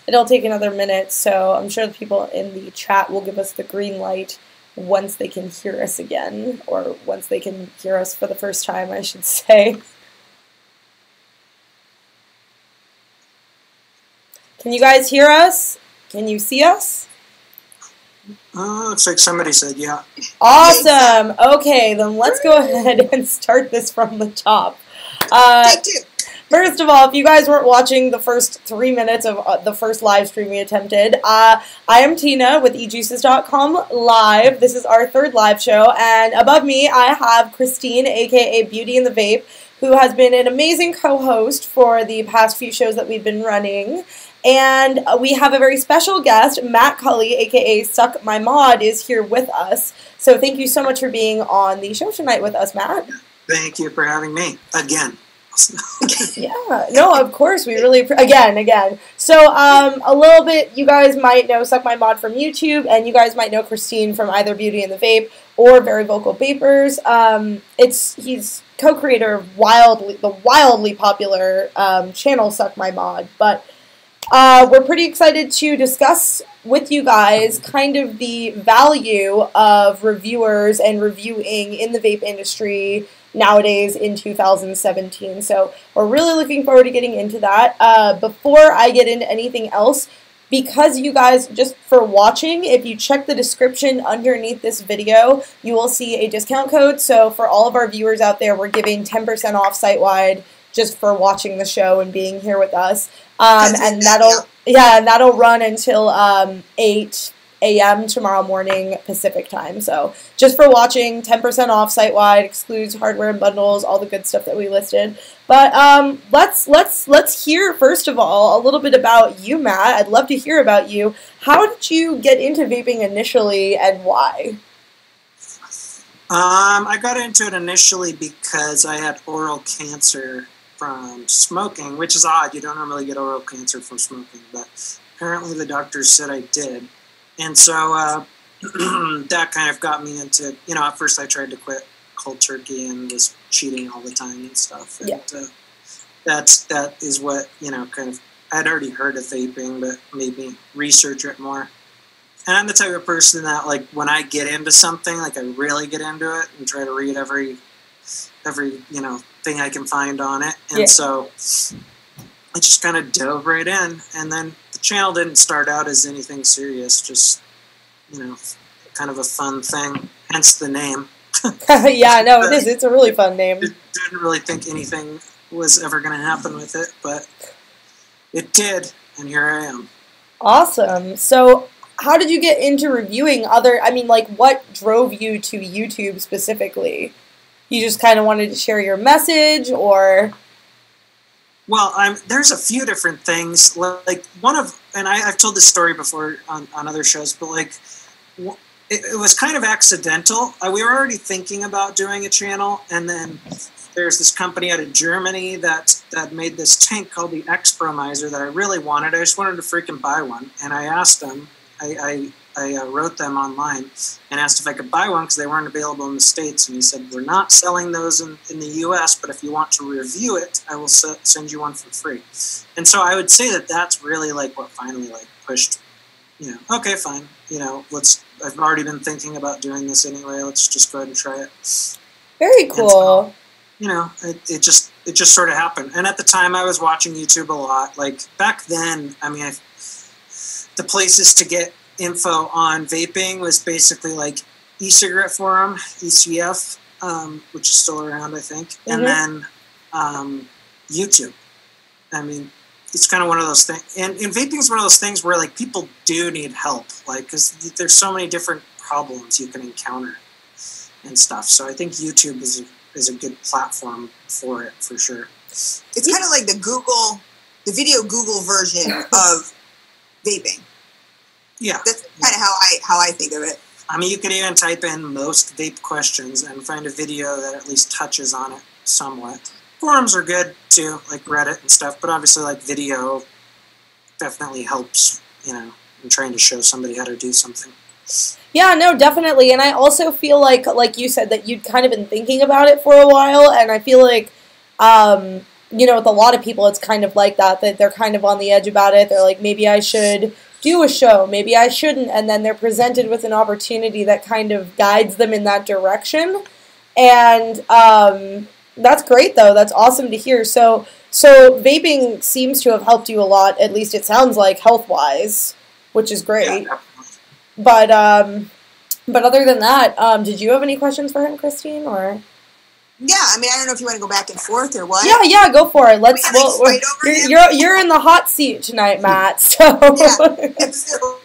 it'll take another minute, so I'm sure the people in the chat will give us the green light once they can hear us again, or once they can hear us for the first time, I should say. Can you guys hear us? Can you see us? Looks like somebody said yeah. Awesome. Okay, then let's go ahead and start this from the top. First of all, if you guys weren't watching the first 3 minutes of the first live stream we attempted, I am Tina with ejuices.com live. This is our third live show, and above me I have Christine, aka Beauty and the Vape, who has been an amazing co-host for the past few shows that we've been running. And we have a very special guest, Matt Cully, aka Suck My Mod, is here with us. So thank you so much for being on the show tonight with us, Matt. Thank you for having me again. Yeah, no, of course, we really, again. So, a little bit, you guys might know Suck My Mod from YouTube, and you guys might know Christine from either Beauty and the Vape or Very Vocal Vapors. He's co-creator of the wildly popular channel Suck My Mod, but we're pretty excited to discuss with you guys kind of the value of reviewers and reviewing in the vape industry nowadays in 2017. So we're really looking forward to getting into that. Before I get into anything else, because you guys, just for watching, if you check the description underneath this video, you will see a discount code. So for all of our viewers out there, we're giving 10% off site-wide just for watching the show and being here with us. And that'll run until 8 a.m. tomorrow morning Pacific time. So just for watching, 10% off site-wide, excludes hardware and bundles, all the good stuff that we listed. But let's hear first of all a little bit about you, Matt. I'd love to hear about you. How did you get into vaping initially, and why? I got into it initially because I had oral cancer from smoking, which is odd. You don't normally get oral cancer from smoking, but apparently the doctors said I did. And so that kind of got me into, at first I tried to quit cold turkey and was cheating all the time and stuff. And that is what, kind of, I'd already heard of vaping, but made me research it more. And I'm the type of person that, like, when I get into something, like, I really get into it and try to read every thing I can find on it. And so I just kind of dove right in. And then the channel didn't start out as anything serious, just, kind of a fun thing, hence the name. Yeah, no, it is. It's a really fun name. Didn't really think anything was ever going to happen with it, but it did, and here I am. Awesome. So how did you get into reviewing what drove you to YouTube specifically? You just kind of wanted to share your message, or? Well, there's a few different things. Like I've told this story before on other shows, but it was kind of accidental. We were already thinking about doing a channel, and then there's this company out of Germany that made this tank called the X-Bromizer that I really wanted. I just wanted to freaking buy one, and I asked them. I wrote them online and asked if I could buy one because they weren't available in the States. And he said, we're not selling those in the U.S., but if you want to review it, I will send you one for free. And so I would say that that's really what finally pushed, okay, fine. I've already been thinking about doing this anyway. Let's just go ahead and try it. Very cool. So, it just sort of happened. And at the time I was watching YouTube a lot. Like back then, the places to get info on vaping was basically e-cigarette forum, ECF, which is still around, I think, and then YouTube. It's kind of one of those things, and vaping is one of those things where people do need help, because there's so many different problems you can encounter and stuff. So I think YouTube is a good platform for it, for sure. It's kind of like the video Google version of vaping. Yeah, that's kind of how I think of it. You could even type in most vape questions and find a video that at least touches on it somewhat. Forums are good too, like Reddit and stuff, but obviously video definitely helps, in trying to show somebody how to do something. Yeah, no, definitely. And I also feel like you said, that you'd kind of been thinking about it for a while, and I feel you know, with a lot of people, it's kind of like that they're kind of on the edge about it. They're like, maybe I should do a show, maybe I shouldn't, and then they're presented with an opportunity that kind of guides them in that direction. And that's great, though. That's awesome to hear. So vaping seems to have helped you a lot, at least it sounds like, health-wise, which is great. Yeah. But other than that, did you have any questions for him, Christine, or? Yeah, I mean, I don't know if you want to go back and forth or what. Yeah, go for it. Let's. You're in the hot seat tonight, Matt. So yeah, so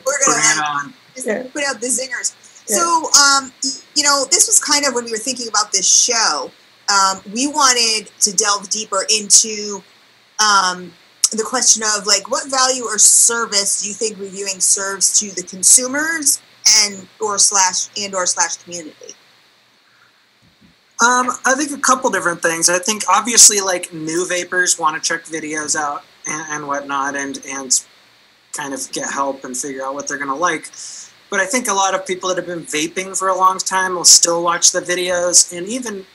we're gonna put out the zingers. Yeah. So, you know, this was kind of when we were thinking about this show. We wanted to delve deeper into the question of like, what value or service do you think reviewing serves to the consumers and or slash community? I think a couple different things. I think obviously like new vapors want to check videos out and whatnot and kind of get help and figure out what they're going to like. But I think a lot of people that have been vaping for a long time will still watch the videos, and even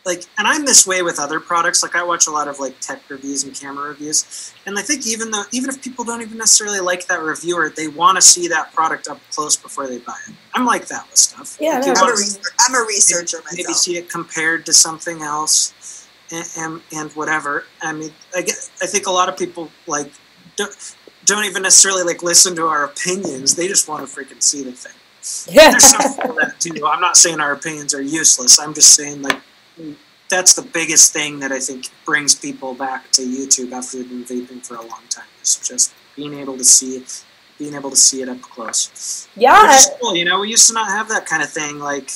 like, and I'm this way with other products. Like I watch a lot of like tech reviews and camera reviews, and I think even if people don't even necessarily like that reviewer, they want to see that product up close before they buy it. I'm like that with stuff. Yeah, like I'm a researcher myself. Maybe see it compared to something else, and whatever. I mean, I think a lot of people like don't even necessarily like listen to our opinions. They just want to freaking see the thing. Yeah. There's some people that do. I'm not saying our opinions are useless. I'm just saying like, that's the biggest thing that I think brings people back to YouTube after they've been vaping for a long time. Is just being able to see it up close. Yeah, which is cool. You know, we used to not have that kind of thing. Like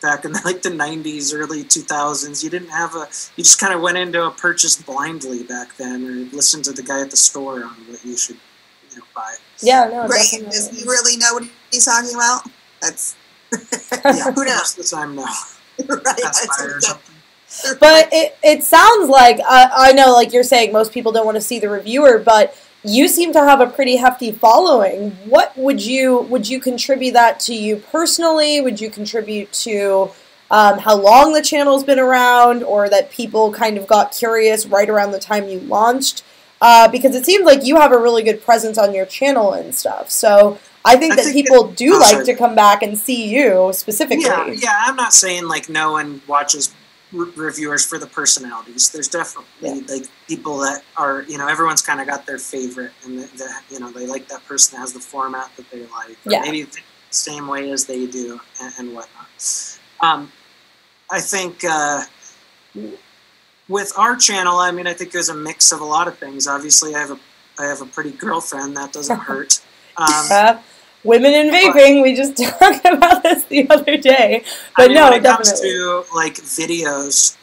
back in like the '90s, early 2000s, you didn't have you just kind of went into a purchase blindly back then, or listened to the guy at the store on what you should buy. Yeah, no, right. definitely. Does he really know what he's talking about? That's yeah, who knows? Most of the time, no. Right. But it sounds like, I know, like you're saying, most people don't want to see the reviewer, but you seem to have a pretty hefty following. What would you contribute that to you personally? Would you contribute to how long the channel's been around, or that people kind of got curious right around the time you launched? Because it seems like you have a really good presence on your channel and stuff. So I think people do like to come back and see you specifically. Yeah. I'm not saying like no one watches reviewers for the personalities. There's definitely like people that are, everyone's kind of got their favorite, and they like that person that has the format that they like. Or maybe the same way as they do and whatnot. I think with our channel, I mean, I think there's a mix of a lot of things. Obviously, I have a pretty girlfriend. That doesn't hurt. Women in vaping, we just talked about this the other day. But no, when it definitely. comes to like videos,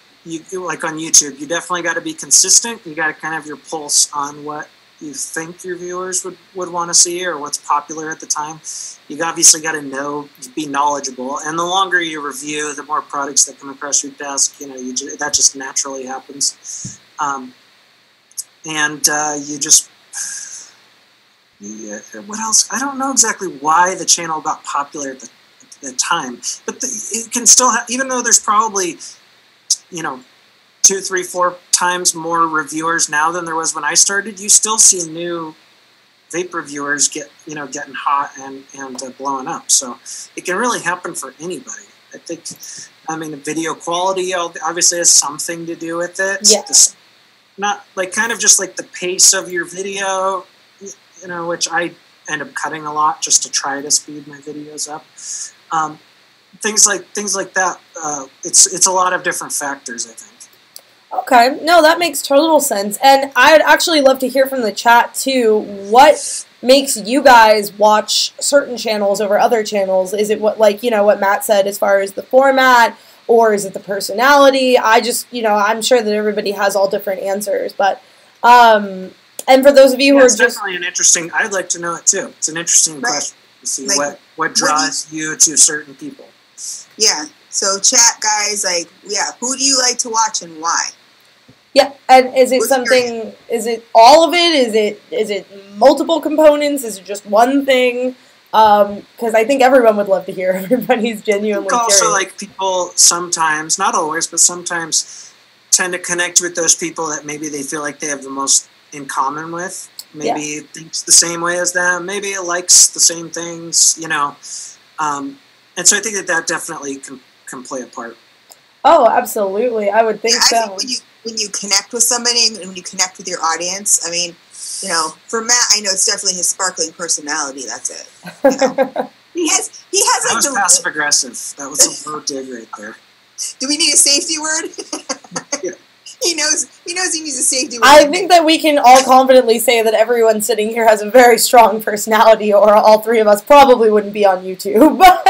like on YouTube, you definitely got to be consistent. You got to kind of have your pulse on what you think your viewers would want to see, or what's popular at the time. You obviously got to be knowledgeable, and the longer you review, the more products that come across your desk. That just naturally happens, you just. Yeah, what else? I don't know exactly why the channel got popular at the time, but it can still even though there's probably 2, 3, 4 times more reviewers now than there was when I started. You still see new vape reviewers getting hot and blowing up. So it can really happen for anybody. I think. I mean, video quality obviously has something to do with it. Yeah. Not like kind of just like the pace of your video. Which I end up cutting a lot just to try to speed my videos up. Things like that. It's a lot of different factors, I think. Okay, no, that makes total sense. And I'd actually love to hear from the chat too. What makes you guys watch certain channels over other channels? Is it what Matt said as far as the format, or is it the personality? I'm sure that everybody has all different answers, but. And for those of you who are just definitely an interesting. I'd like to know it too. It's an interesting question to see what draws you to certain people. Yeah. So chat guys, who do you like to watch and why? Yeah, and is it something? Is it all of it? Is it multiple components? Is it just one thing? Because I think everyone would love to hear everybody's genuinely curious. Also, like people sometimes, not always, but sometimes tend to connect with those people that maybe they feel like they have the most in common with. Maybe thinks the same way as them. Maybe it likes the same things, you know. And so I think that definitely can play a part. Oh, absolutely. I would think so. I think when you connect with somebody and when you connect with your audience, I mean, you know, for Matt, I know it's definitely his sparkling personality. That's it. You know? he has that like was passive aggressive. That was a low dig right there. Do we need a safety word? Yeah. He knows he needs a safety word. I think that we can all confidently say that everyone sitting here has a very strong personality, or all three of us probably wouldn't be on YouTube. But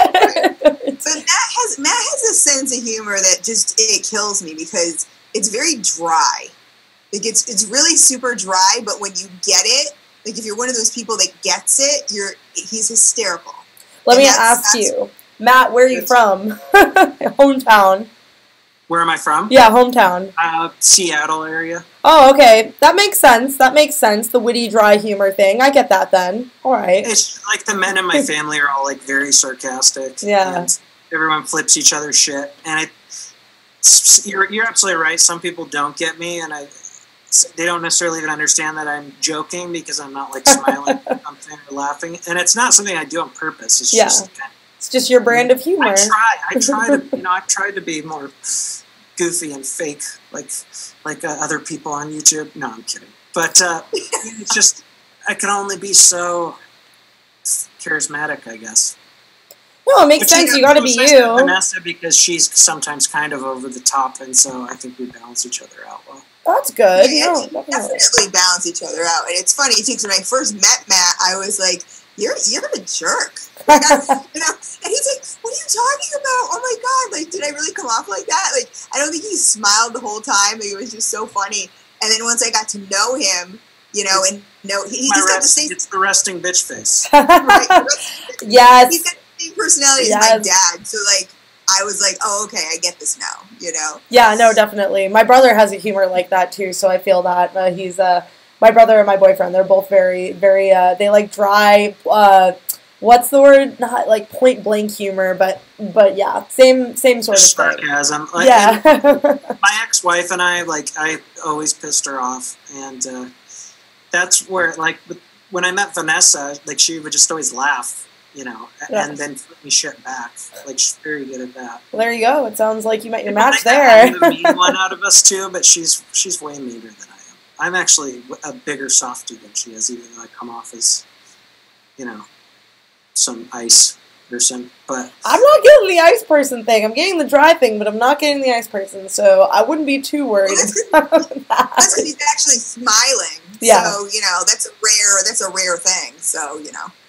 Matt has a sense of humor that just it kills me because it's very dry. Like it's really super dry, but when you get it, like if you're one of those people that gets it, he's hysterical. Let me ask you, Matt, where are you from? Hometown. Where am I from? Yeah, hometown. Seattle area. Oh, okay. That makes sense. That makes sense. The witty, dry humor thing. I get that then. All right. It's like the men in my family are all like very sarcastic. Yeah. And everyone flips each other's shit. And you're absolutely right. Some people don't get me, and they don't necessarily even understand that I'm joking because I'm not like smiling or something or laughing. And it's not something I do on purpose. It's just it's just your brand of humor. I try to, I've tried to be more goofy and fake, like other people on YouTube. No, I'm kidding. But it's just, I can only be so charismatic, I guess. No, it makes sense. You got to be you. Vanessa, because she's sometimes kind of over the top, and so I think we balance each other out well. That's good. Yeah, definitely balance each other out. And it's funny too, because when I first met Matt, I was like, "You're a jerk," like, And he's like, "What are you talking about? Oh my god! Like, did I really come off like that?" Like, I don't think he smiled the whole time. Like, it was just so funny. And then once I got to know him, he just got the same. It's the resting bitch face. Right? Yes. He's got the same personality as my dad. So like, I was like, oh, okay, I get this now, Yeah, no, definitely. My brother has a humor like that, too, so I feel that. He's, my brother and my boyfriend, they're both very, very, they like dry, what's the word? Not like point-blank humor, but yeah, same sort of sarcasm. Thing. Yeah. My ex-wife and I always pissed her off, and that's where, like, when I met Vanessa, like, she would just always laugh. And then flip me shit back. Like, she's very good at that. Well, there you go. It sounds like you met your match there. I'm the mean one out of us too, but she's way meaner than I am. I'm actually a bigger softie than she is, even though I come off as, some ice person. But I'm not getting the ice person thing. I'm getting the dry thing, but I'm not getting the ice person. So I wouldn't be too worried about that. That's because he's actually smiling. Yeah. So that's a rare thing. So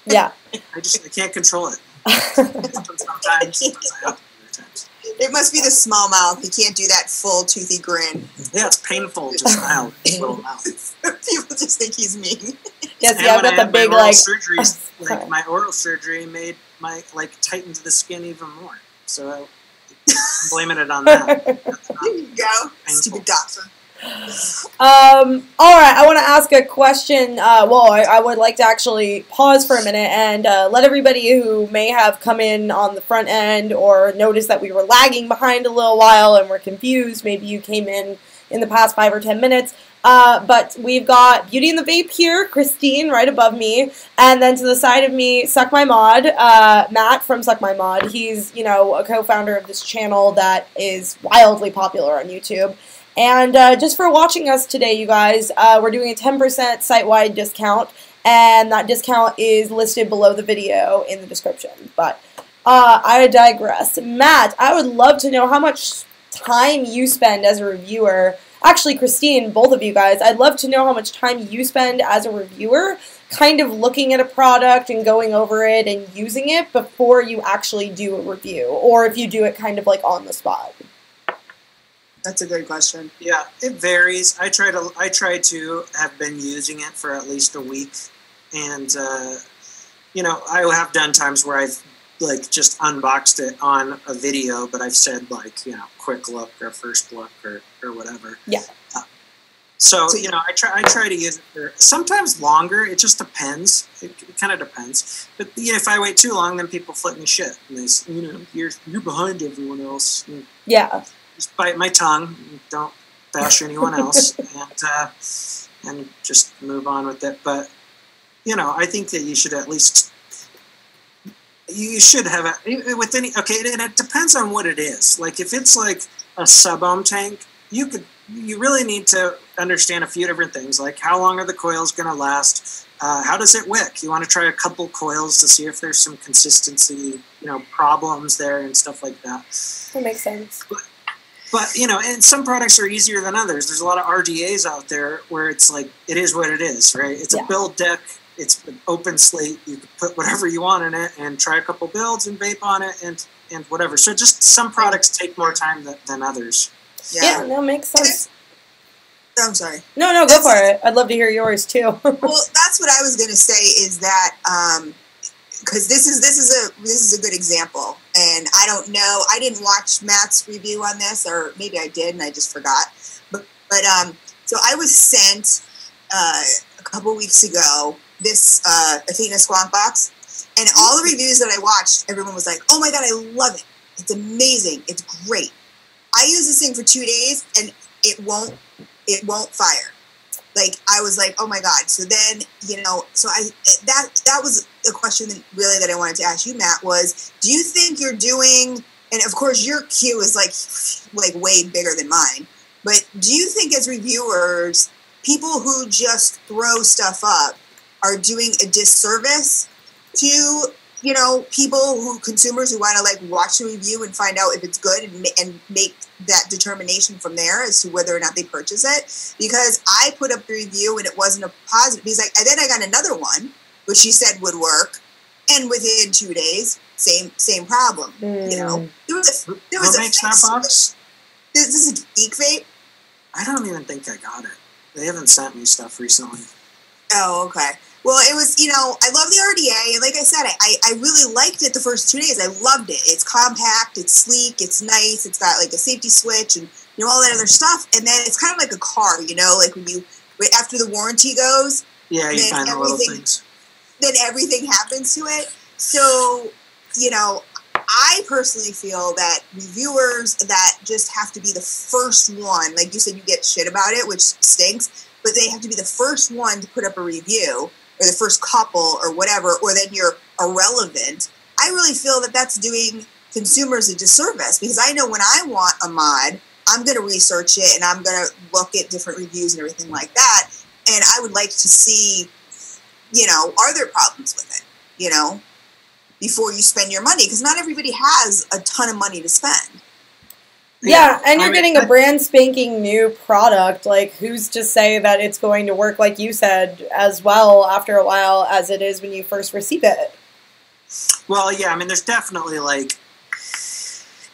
Yeah. I can't control it. Sometimes. It must be the small mouth. You can't do that full toothy grin. Yeah, it's painful to smile with his little mouth. People just think he's mean. Yes, yeah, I've got the big surgeries. Like my oral surgery made my tightened the skin even more. So I'm blaming it on that. There you go, stupid doctor. All right, I want to ask a question. I would like to actually pause for a minute and let everybody who may have come in on the front end or noticed that we were lagging behind a little while and were confused. Maybe you came in the past 5 or 10 minutes. But we've got Beauty and the Vape here, Christine right above me, and then to the side of me, Suck My Mod, Matt from Suck My Mod. He's, a co-founder of this channel that is wildly popular on YouTube. And just for watching us today, you guys, we're doing a 10% site-wide discount, and that discount is listed below the video in the description. But I digress. Matt, I would love to know how much time you spend as a reviewer. Actually, Christine, both of you guys, I'd love to know how much time you spend as a reviewer kind of looking at a product and going over it and using it before you actually do a review, or if you do it kind of like on the spot. That's a good question. Yeah, it varies. I try to have been using it for at least a week, and I have done times where I've just unboxed it on a video, but I've said quick look or first look or whatever. Yeah. So I try to use it for sometimes longer. It just depends. It kind of depends. But if I wait too long, then people flip me shit, and they say, you're behind everyone else. Yeah. Just bite my tongue. Don't bash anyone else, and just move on with it. But you know, I think that you should at least have it with any. Okay, and it depends on what it is. Like if it's like a sub-ohm tank, you really need to understand a few different things, like how long are the coils going to last? How does it wick? You want to try a couple coils to see if there's some consistency, problems there and stuff like that. That makes sense. But and some products are easier than others. There's a lot of RDAs out there where it's like, it is what it is, right? It's a build deck. It's an open slate. You can put whatever you want in it and try a couple builds and vape on it and whatever. So just some products take more time than others. Yeah, that makes sense. I'm sorry. No, go for it. I'd love to hear yours too. Well, that's what I was going to say is that because this is a good example, and I don't know. I didn't watch Matt's review on this, or maybe I did and I just forgot. But so I was sent a couple weeks ago this Athena Squonk box, and all the reviews that I watched, everyone was like, "Oh my god, I love it! It's amazing! It's great!" I used this thing for 2 days, and it won't fire. Like, I was like, oh my god. So then, so that was a question that I wanted to ask you, Matt, was, do you think you're doing, and of course your queue is like way bigger than mine, but do you think as reviewers, people who just throw stuff up are doing a disservice to consumers who want to watch the review and find out if it's good and make that determination from there as to whether or not they purchase it? Because I put up the review and it wasn't a positive. And then I got another one, which she said would work, and within 2 days, same problem. There was What makes that box? This is Geek Vape. I don't even think I got it. They haven't sent me stuff recently. Oh, okay. Well, it was, I love the RDA, and like I said, I really liked it the first 2 days. I loved it. It's compact, it's sleek, it's nice, it's got a safety switch and all that other stuff. And then it's kind of like a car, like when after the warranty goes, yeah, you find the little things. Then everything happens to it. So, I personally feel that reviewers that just have to be the first one, like you said, you get shit about it, which stinks, but they have to be the first one to put up a review, or the first couple, or whatever, or then you're irrelevant. I really feel that that's doing consumers a disservice, because I know when I want a mod, I'm going to research it, and I'm going to look at different reviews and everything like that, and I would like to see, are there problems with it, before you spend your money, because not everybody has a ton of money to spend. Yeah, and you're getting a brand spanking new product. Like, who's to say that it's going to work, like you said, as well after a while as it is when you first receive it? Well, yeah, there's definitely,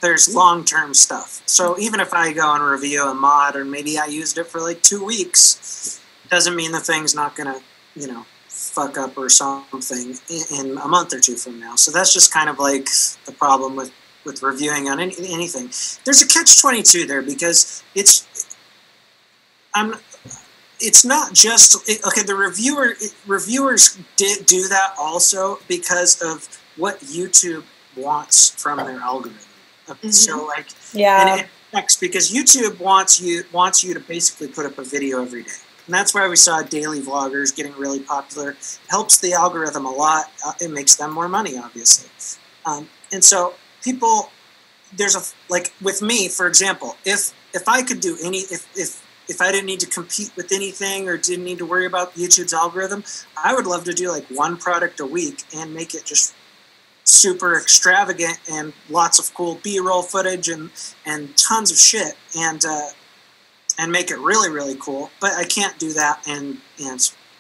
there's long-term stuff. So even if I go and review a mod, or maybe I used it for 2 weeks, doesn't mean the thing's not going to, fuck up or something in a month or two from now. So that's just kind of the problem with reviewing on anything. There's a catch-22 there, because it's not just okay. The reviewers did do that also because of what YouTube wants from their algorithm. So and it affects, because YouTube wants you to basically put up a video every day. And that's why we saw daily vloggers getting really popular. It helps the algorithm a lot. It makes them more money, obviously. And so people, with me, for example, if I could do if I didn't need to compete with anything or didn't need to worry about YouTube's algorithm, I would love to do one product a week and make it just super extravagant and lots of cool B-roll footage and tons of shit and make it really, really cool. But I can't do that and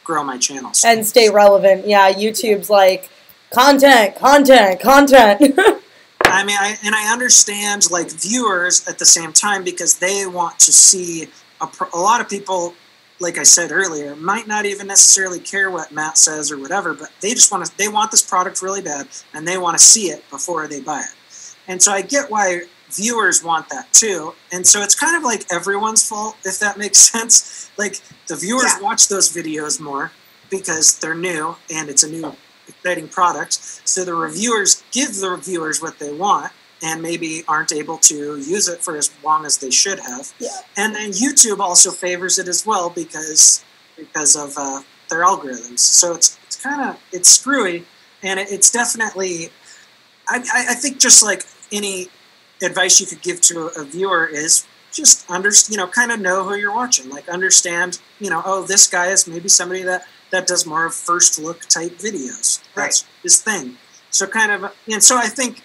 grow my channel. So. And stay relevant. Yeah, YouTube's content. I understand viewers at the same time, because they want to see a lot of people, like I said earlier, might not even necessarily care what Matt says or whatever, but they just they want this product really bad, and they want to see it before they buy it. And so I get why viewers want that too. And so it's kind of everyone's fault, if that makes sense. The viewers watch those videos more because they're new and it's a new exciting product. So the reviewers give the reviewers what they want, and maybe aren't able to use it for as long as they should have. Yeah. And then YouTube also favors it as well because of their algorithms. So it's kind of, it's screwy, and it's definitely, I think just like any advice you could give to a viewer is just kind of know who you're watching. Like understand, oh, this guy is maybe somebody that does more of first look type videos. That's his thing. So and so I think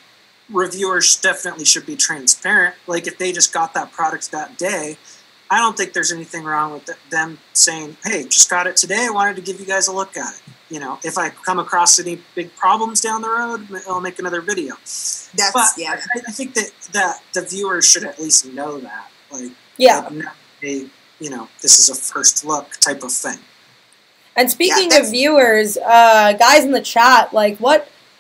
reviewers definitely should be transparent. Like if they just got that product that day, I don't think there's anything wrong with them saying, hey, just got it today. I wanted to give you guys a look at it. If I come across any big problems down the road, I'll make another video. I think that the viewers should at least know that. Like, this is a first look type of thing. And speaking of viewers, guys in the chat, like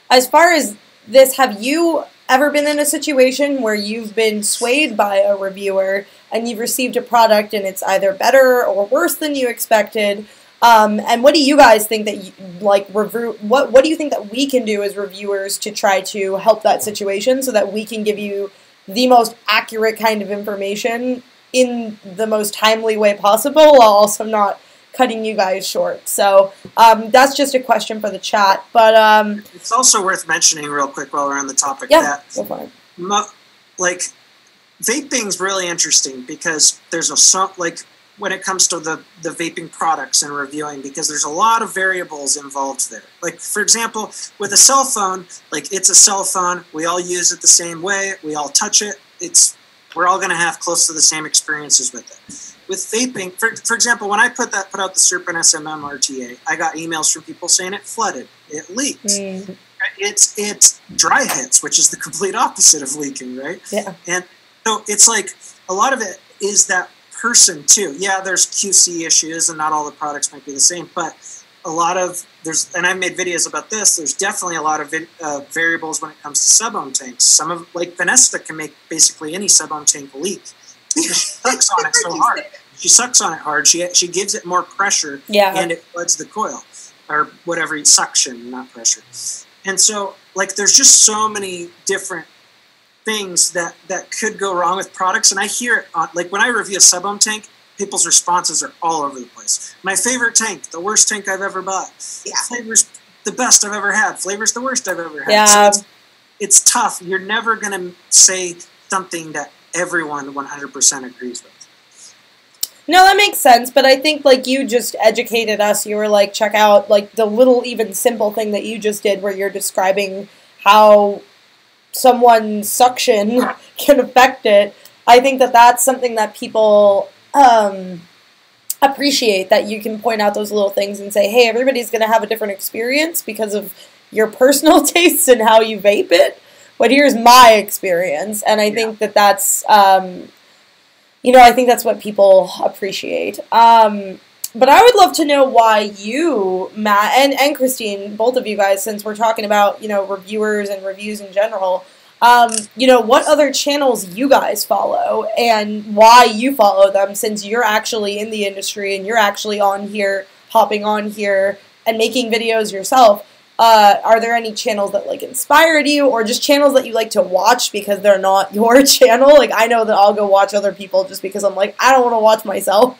as far as this, have you ever been in a situation where you've been swayed by a reviewer and you've received a product and it's either better or worse than you expected? And what do you guys think that what do you think that we can do as reviewers to try to help that situation so that we can give you the most accurate kind of information in the most timely way possible while also not cutting you guys short? So that's just a question for the chat. But it's also worth mentioning real quick while we're on the topic that vaping's really interesting because there's when it comes to the vaping products and reviewing, because there's a lot of variables involved there. Like, for example, with a cell phone, it's a cell phone. We all use it the same way. We all touch it. We're all going to have close to the same experiences with it. With vaping, for example, when I put out the Serpent SMM RTA, I got emails from people saying it flooded, it leaked. Mm. It's dry hits, which is the complete opposite of leaking, right? Yeah. And so it's like a lot of it is that person too. Yeah, there's QC issues, and not all the products might be the same, but a lot of and I've made videos about this. There's definitely a lot of variables when it comes to sub-ohm tanks. Some of Vanessa can make basically any sub-ohm tank leak. She sucks on it so hard. She sucks on it hard. She gives it more pressure, and it floods the coil, or whatever, suction, not pressure. And so, there's just so many different things that could go wrong with products. And I hear it on, when I review a sub-ohm tank, people's responses are all over the place. My favorite tank, the worst tank I've ever bought. Yeah. Flavor's the best I've ever had. Flavor's the worst I've ever had. Yeah. So it's tough. You're never going to say something that everyone 100% agrees with. No, that makes sense, but I think, you just educated us. You were check out, the little, even simple thing that you just did where you're describing how someone's suction can affect it. I think that that's something that people appreciate, that you can point out those little things and say, hey, everybody's going to have a different experience because of your personal tastes and how you vape it, but here's my experience. And I think that that's... I think that's what people appreciate. But I would love to know why you, Matt, and Christine, both of you guys, since we're talking about, reviewers and reviews in general, what other channels you guys follow and why you follow them, since you're actually in the industry and you're actually on here, hopping on here and making videos yourself. Are there any channels that inspired you, or just channels that you like to watch because they're not your channel? I know that I'll go watch other people just because I'm I don't want to watch myself.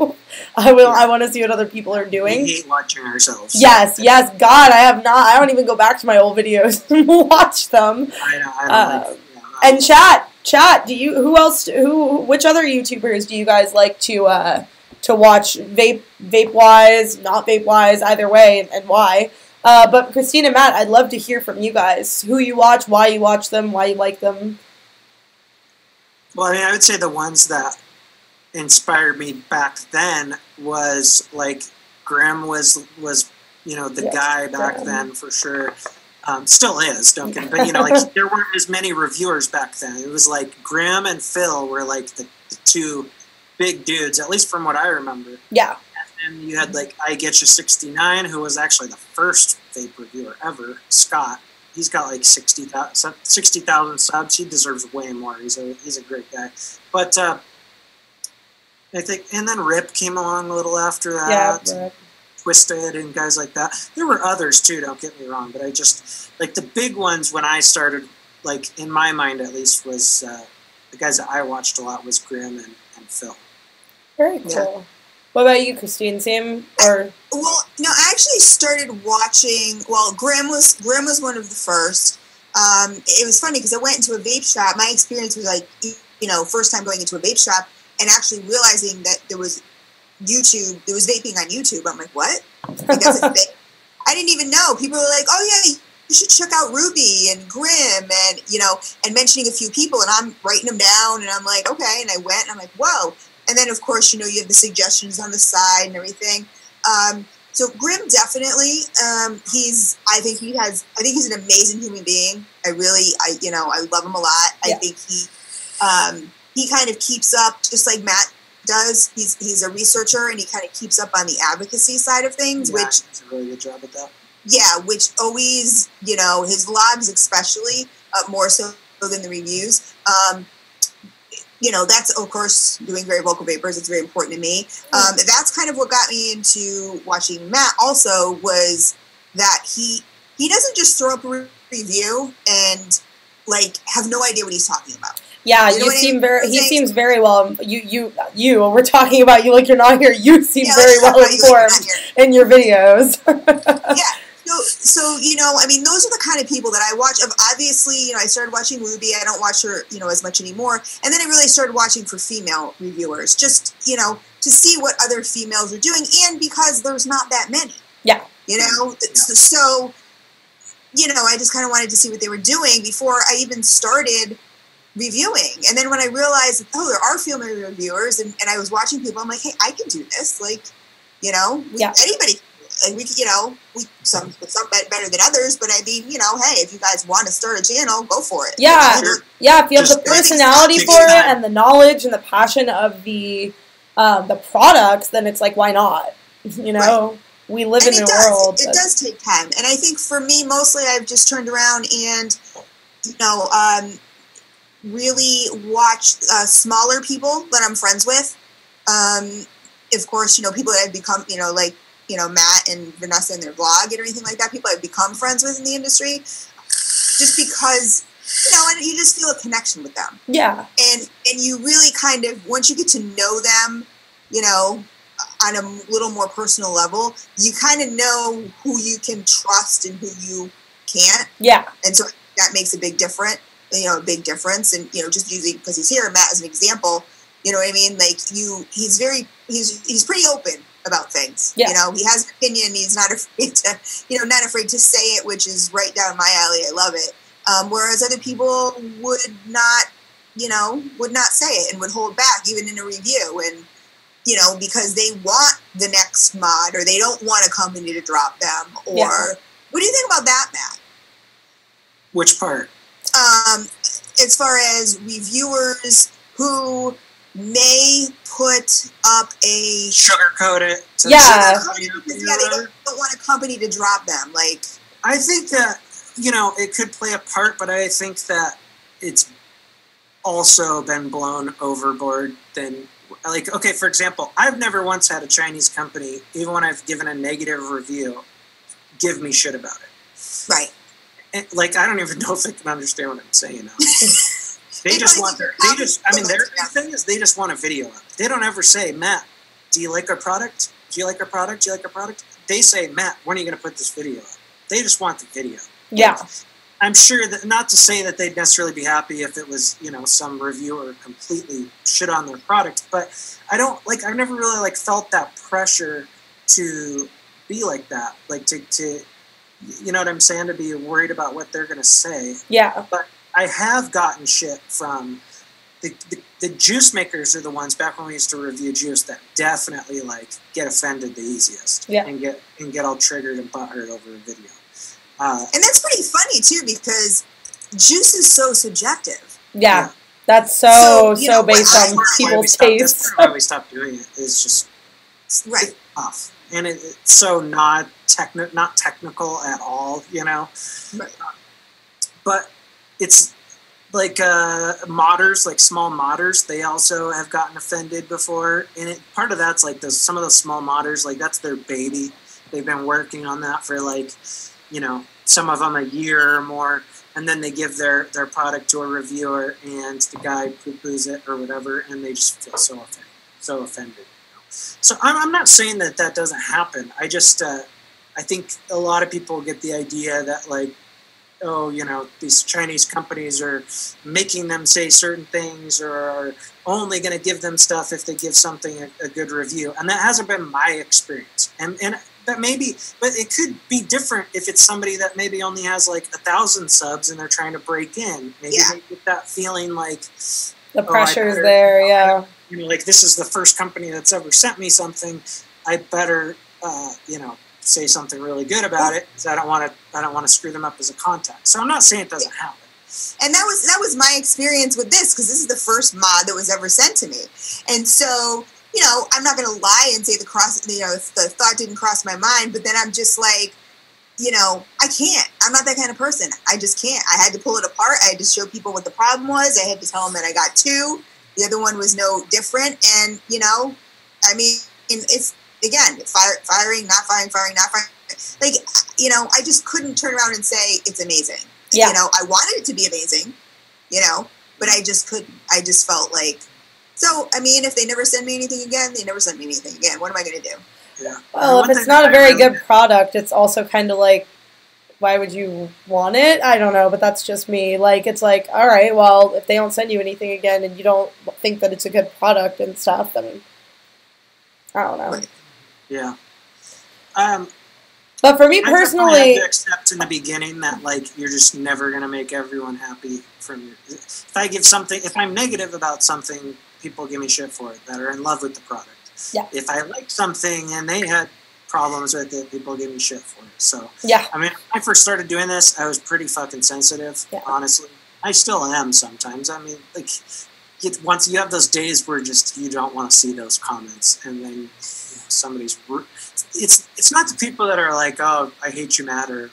I want to see what other people are doing. We hate watching ourselves. Yes. God, I have not. I don't even go back to my old videos and watch them. I don't and chat. Do you? Who else? Which other YouTubers do you guys like to watch? Vape wise, not vape wise, either way, and why? But Christine and Matt, I'd love to hear from you guys. Who you watch, why you watch them, why you like them. Well, I would say the ones that inspired me back then was Grimm was the guy back then for sure. Still is, don't get me. But there weren't as many reviewers back then. It was Grimm and Phil were the two big dudes, at least from what I remember. Yeah. And you had I Get You 69, who was actually the first vape reviewer ever. Scott, he's got 60,000 subs. He deserves way more. He's a great guy. But I think, and then Rip came along a little after that. Yeah, Twisted and guys like that. There were others too. Don't get me wrong, but I just the big ones when I started like in my mind at least, was the guys that I watched a lot was Grim and Phil. Very cool. Yeah. What about you, Christine? Same or? Well, no, I actually started watching. Well, Grim was one of the first. It was funny because I went into a vape shop. My experience was like, first time going into a vape shop and actually realizing that there was vaping on YouTube. I'm like, what? Like, that's a thing. I didn't even know. People were like, oh yeah, you should check out Ruby and Grim and and mentioning a few people, and I'm writing them down, and I'm like, okay, and I went, and I'm like, whoa. And then, of course, you have the suggestions on the side and everything. So Grim definitely, I think he's an amazing human being. I love him a lot. Yeah. I think he kind of keeps up, just like Matt does. He's a researcher, and he kind of keeps up on the advocacy side of things, which he's a really good job at that. Yeah, which always, his logs especially, more so than the reviews. That's, of course, doing very vocal vapors. It's very important to me. That's kind of what got me into watching Matt also, was that he doesn't just throw up a review and, have no idea what he's talking about. Yeah, he seems very well, we're talking about you like you're not here. You seem very well informed in your videos. Yeah. So those are the kind of people that I watch. Obviously, I started watching Ruby. I don't watch her, as much anymore. And then I really started watching for female reviewers, just, to see what other females are doing, and because there's not that many. Yeah. So, I just kind of wanted to see what they were doing before I even started reviewing. And then when I realized, there are female reviewers, and I was watching people, I'm like, hey, I can do this. Anybody. And some better than others, but I mean, hey, if you guys want to start a channel, go for it. Yeah, if you have the personality for it and the knowledge and the passion of the products, then it's like, why not? Right. We live in a world. It does take time, and I think for me, mostly, I've just turned around and really watched smaller people that I'm friends with. Of course, people that I've become, Matt and Vanessa and their blog and everything like that, people I've become friends with in the industry, just because, and you just feel a connection with them. Yeah. And you really kind of, once you get to know them, on a little more personal level, you kind of know who you can trust and who you can't. Yeah. And so that makes a big difference, And, just using, because he's here, Matt as an example, you know what I mean? He's pretty open about things. Yeah. He has an opinion. He's not afraid to say it, which is right down my alley. I love it. Whereas other people would not say it and would hold back even in a review, and, because they want the next mod, or they don't want a company to drop them, or what do you think about that, Matt? Which part? As far as reviewers who may put up a sugarcoat it. They don't want a company to drop them. I think that it could play a part, but I think that it's also been blown overboard. Okay, for example, I've never once had a Chinese company, even when I've given a negative review, give me shit about it. Right. And, I don't even know if they can understand what I'm saying now. They just want their thing is they just want a video of it. They don't ever say, Matt, do you like our product? Do you like our product? Do you like our product? They say, Matt, when are you going to put this video up? They just want the video. Yeah. I'm sure that, not to say that they'd necessarily be happy if it was, some reviewer completely shit on their product, but I've never really felt that pressure to be like that. To you know what I'm saying? To be worried about what they're going to say. Yeah. But I have gotten shit from the juice makers are the ones back when we used to review juice that definitely get offended the easiest. Yeah. And get all triggered and butthurt over a video. And that's pretty funny too, because juice is so subjective. Yeah. That's so based on people's tastes. That's why we stopped doing it. It's just right off. And it's so not technical at all, Right. But it's modders, small modders, they also have gotten offended before. And part of that's some of those small modders, that's their baby. They've been working on that for some of them a year or more. and then they give their product to a reviewer, and the guy poo-poos it or whatever, and they just feel so offended. You know? So I'm not saying that doesn't happen. I just I think a lot of people get the idea that, like, oh, you know, these Chinese companies are making them say certain things, or are only going to give them stuff if they give something a good review. And that hasn't been my experience. And that maybe, but it could be different if it's somebody that maybe only has like 1,000 subs and they're trying to break in. Maybe they get that feeling like the pressure's there, yeah. You know, like, this is the first company that's ever sent me something. I better, you know, say something really good about it, because I don't want to screw them up as a contact. So I'm not saying it doesn't happen. And that was my experience with this, because this is the first mod that was ever sent to me. And so, you know, I'm not going to lie and say the thought didn't cross my mind, but then I'm just like, you know, I can't. I'm not that kind of person. I just can't. I had to pull it apart. I had to show people what the problem was. I had to tell them that I got 2. The other one was no different. And, you know, I mean, it's, again, firing, not firing, not firing. Like, you know, I just couldn't turn around and say it's amazing. Yeah. You know, I wanted it to be amazing, you know, but I just couldn't. I just felt like, so, I mean, if they never send me anything again, they never send me anything again. What am I going to do? Yeah. Well, if it's not a very good product, it's also kind of like, why would you want it? I don't know, but that's just me. Like, it's like, all right, well, if they don't send you anything again and you don't think that it's a good product and stuff, then I don't know. Yeah. But for me personally, I had to accept in the beginning that, like, you're just never going to make everyone happy from your. If I'm negative about something, people give me shit for it that are in love with the product. Yeah. If I like something and they had problems with it, people give me shit for it. So, yeah. I mean, when I first started doing this, I was pretty fucking sensitive, honestly. I still am sometimes. I mean, like, once you have those days where just you don't want to see those comments, and then, you know, somebody's. It's not the people that are like, oh, I hate you, Matt, or,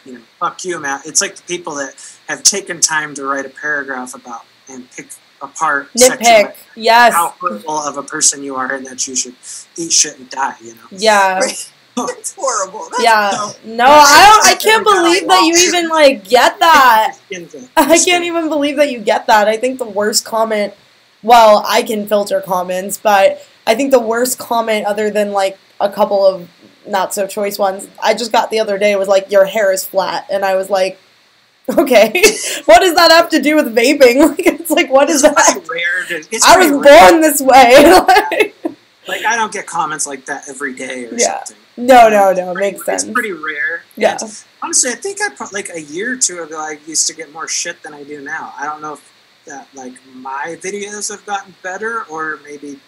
you know, fuck you, Matt. It's like the people that have taken time to write a paragraph about and pick apart nitpick, yes, how horrible of a person you are, and that you should eat shit and die, you know. Yeah. It's horrible. I can't believe that you even, like, get that. I can't even believe that you get that. I think the worst comment, well, I can filter comments, but I think the worst comment, other than, like, a couple of not so choice ones, I just got the other day, was like, your hair is flat, and I was like, okay, what does that have to do with vaping? Like, it's like, what is that? I was born this way. Like, I don't get comments like that every day or something. No, it makes sense. It's pretty rare. Yeah. And honestly, I think like a year or two ago, I used to get more shit than I do now. I don't know if that, like, my videos have gotten better, or maybe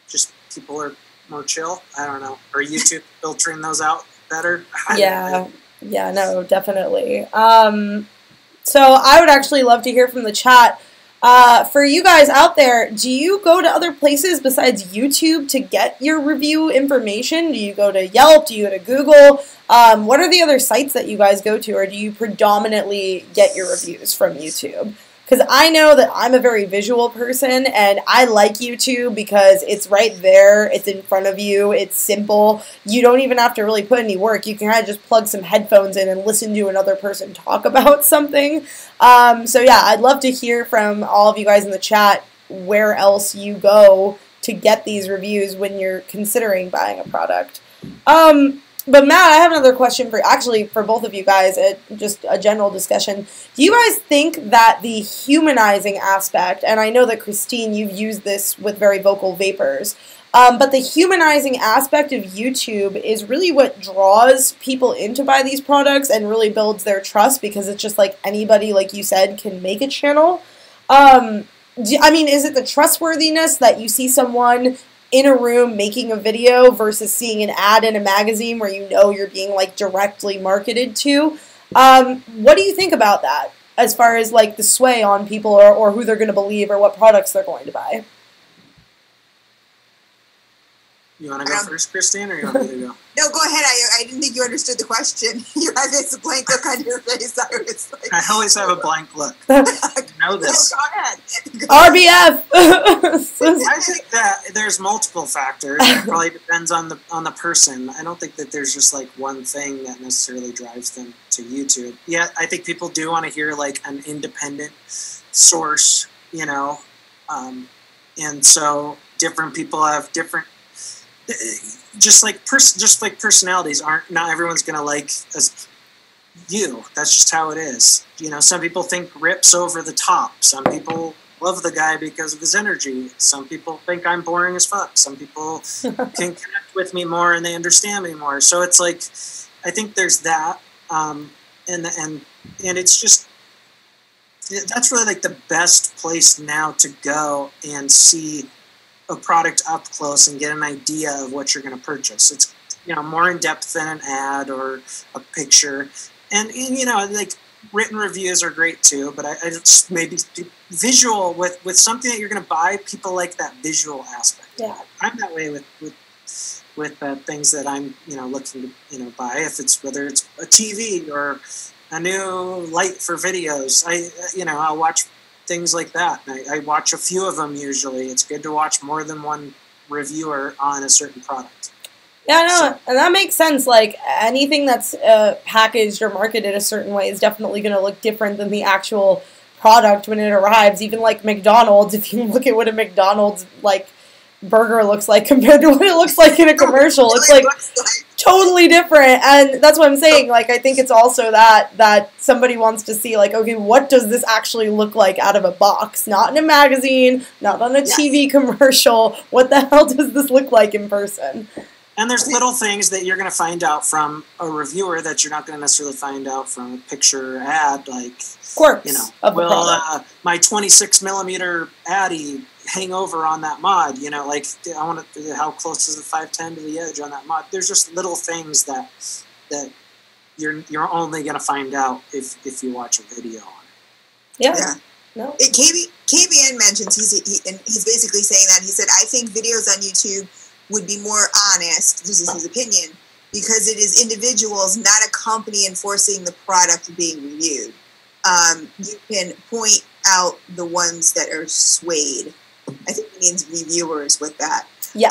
just people are more chill. I don't know. Or YouTube filtering those out better. Yeah, no, definitely. So I would actually love to hear from the chat. For you guys out there, do you go to other places besides YouTube to get your review information? Do you go to Yelp? Do you go to Google? What are the other sites that you guys go to, or do you predominantly get your reviews from YouTube? Because I know that I'm a very visual person, and I like YouTube because it's right there, it's in front of you, it's simple. You don't even have to really put any work. You can kind of just plug some headphones in and listen to another person talk about something. So yeah, I'd love to hear from all of you guys in the chat where else you go to get these reviews when you're considering buying a product. But Matt, I have another question for both of you guys, just a general discussion. Do you guys think that the humanizing aspect, and I know that Christine, you've used this with very vocal vapors, but the humanizing aspect of YouTube is really what draws people in to buy these products and really builds their trust, because it's just like anybody, like you said, can make a channel? I mean, is it the trustworthiness that you see someone in a room making a video versus seeing an ad in a magazine where you know you're being, like, directly marketed to? What do you think about that as far as, like, the sway on people, or who they're going to believe, or what products they're going to buy? You want to go first, Christine, or you want me to go? No, go ahead. I didn't think you understood the question. You had this blank look on your face. I always have a blank look. You know this. No, go ahead. RBF. I think that there's multiple factors. It probably depends on the person. I don't think that there's just like one thing that necessarily drives them to YouTube. Yeah, I think people do want to hear like an independent source, you know, and so different people have different. Just like personalities not everyone's gonna like as you. That's just how it is. You know, some people think Rip's over the top. Some people love the guy because of his energy. Some people think I'm boring as fuck. Some people can connect with me more and they understand me more. So it's like, I think there's that, and it's just that's really like the best place now to go and see a product up close and get an idea of what you're going to purchase. It's, you know, more in depth than an ad or a picture. And you know, like written reviews are great too, but I just maybe visual with something that you're going to buy, people like that visual aspect. Yeah. I'm that way with things that I'm, you know, looking to, you know, buy, if it's whether it's a TV or a new light for videos. I'll watch things like that. I watch a few of them usually. It's good to watch more than one reviewer on a certain product. Yeah, no, and that makes sense. Like, anything that's packaged or marketed a certain way is definitely going to look different than the actual product when it arrives. Even like McDonald's, if you look at what a McDonald's, like, burger looks like compared to what it looks like in a commercial, it's like totally different. And that's what I'm saying. Like, I think it's also that somebody wants to see, like, okay, what does this actually look like out of a box? Not in a magazine, not on a TV commercial. What the hell does this look like in person? And there's little things that you're going to find out from a reviewer that you're not going to necessarily find out from a picture or ad, like, quirks, you know, of the product. My 26 millimeter Addy hang over on that mod, you know, like, I want to, how close is the 510 to the edge on that mod? There's just little things that you're only going to find out if you watch a video on it. Yeah. No. KBN mentions he's basically saying that he said, I think videos on YouTube would be more honest, this is his opinion, because it is individuals, not a company enforcing the product being reviewed. You can point out the ones that are swayed. I think he means reviewers with that. Yeah.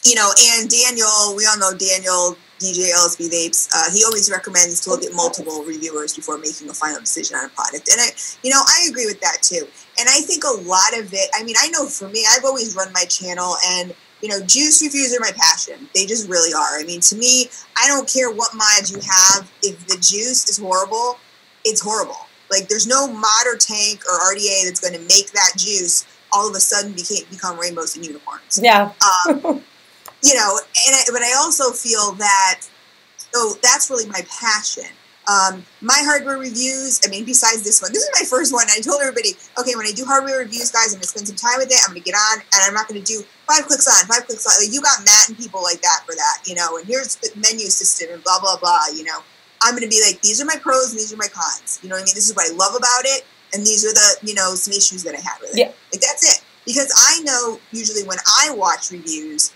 You know, and Daniel, we all know Daniel, DJ LSB Vapes, he always recommends to look at multiple reviewers before making a final decision on a product. And I agree with that too. And I think a lot of it, I mean, I know for me, I've always run my channel and, you know, juice reviews are my passion. They just really are. I mean, to me, I don't care what mod you have. If the juice is horrible, it's horrible. Like, there's no mod or tank or RDA that's going to make that juice all of a sudden become rainbows and unicorns. Yeah. You know, but I also feel that, so that's really my passion. My hardware reviews, I mean, besides this is my first one. I told everybody, okay, when I do hardware reviews, guys, I'm going to spend some time with it. I'm going to get on, and I'm not going to do 5 clicks on, 5 clicks on. Like, you got Matt and people like that for that, you know, and here's the menu system and blah, blah, blah, you know. I'm going to be like, these are my pros and these are my cons. You know what I mean? This is what I love about it, and these are the, you know, some issues that I had with it. Yeah. Like, that's it. Because I know usually when I watch reviews,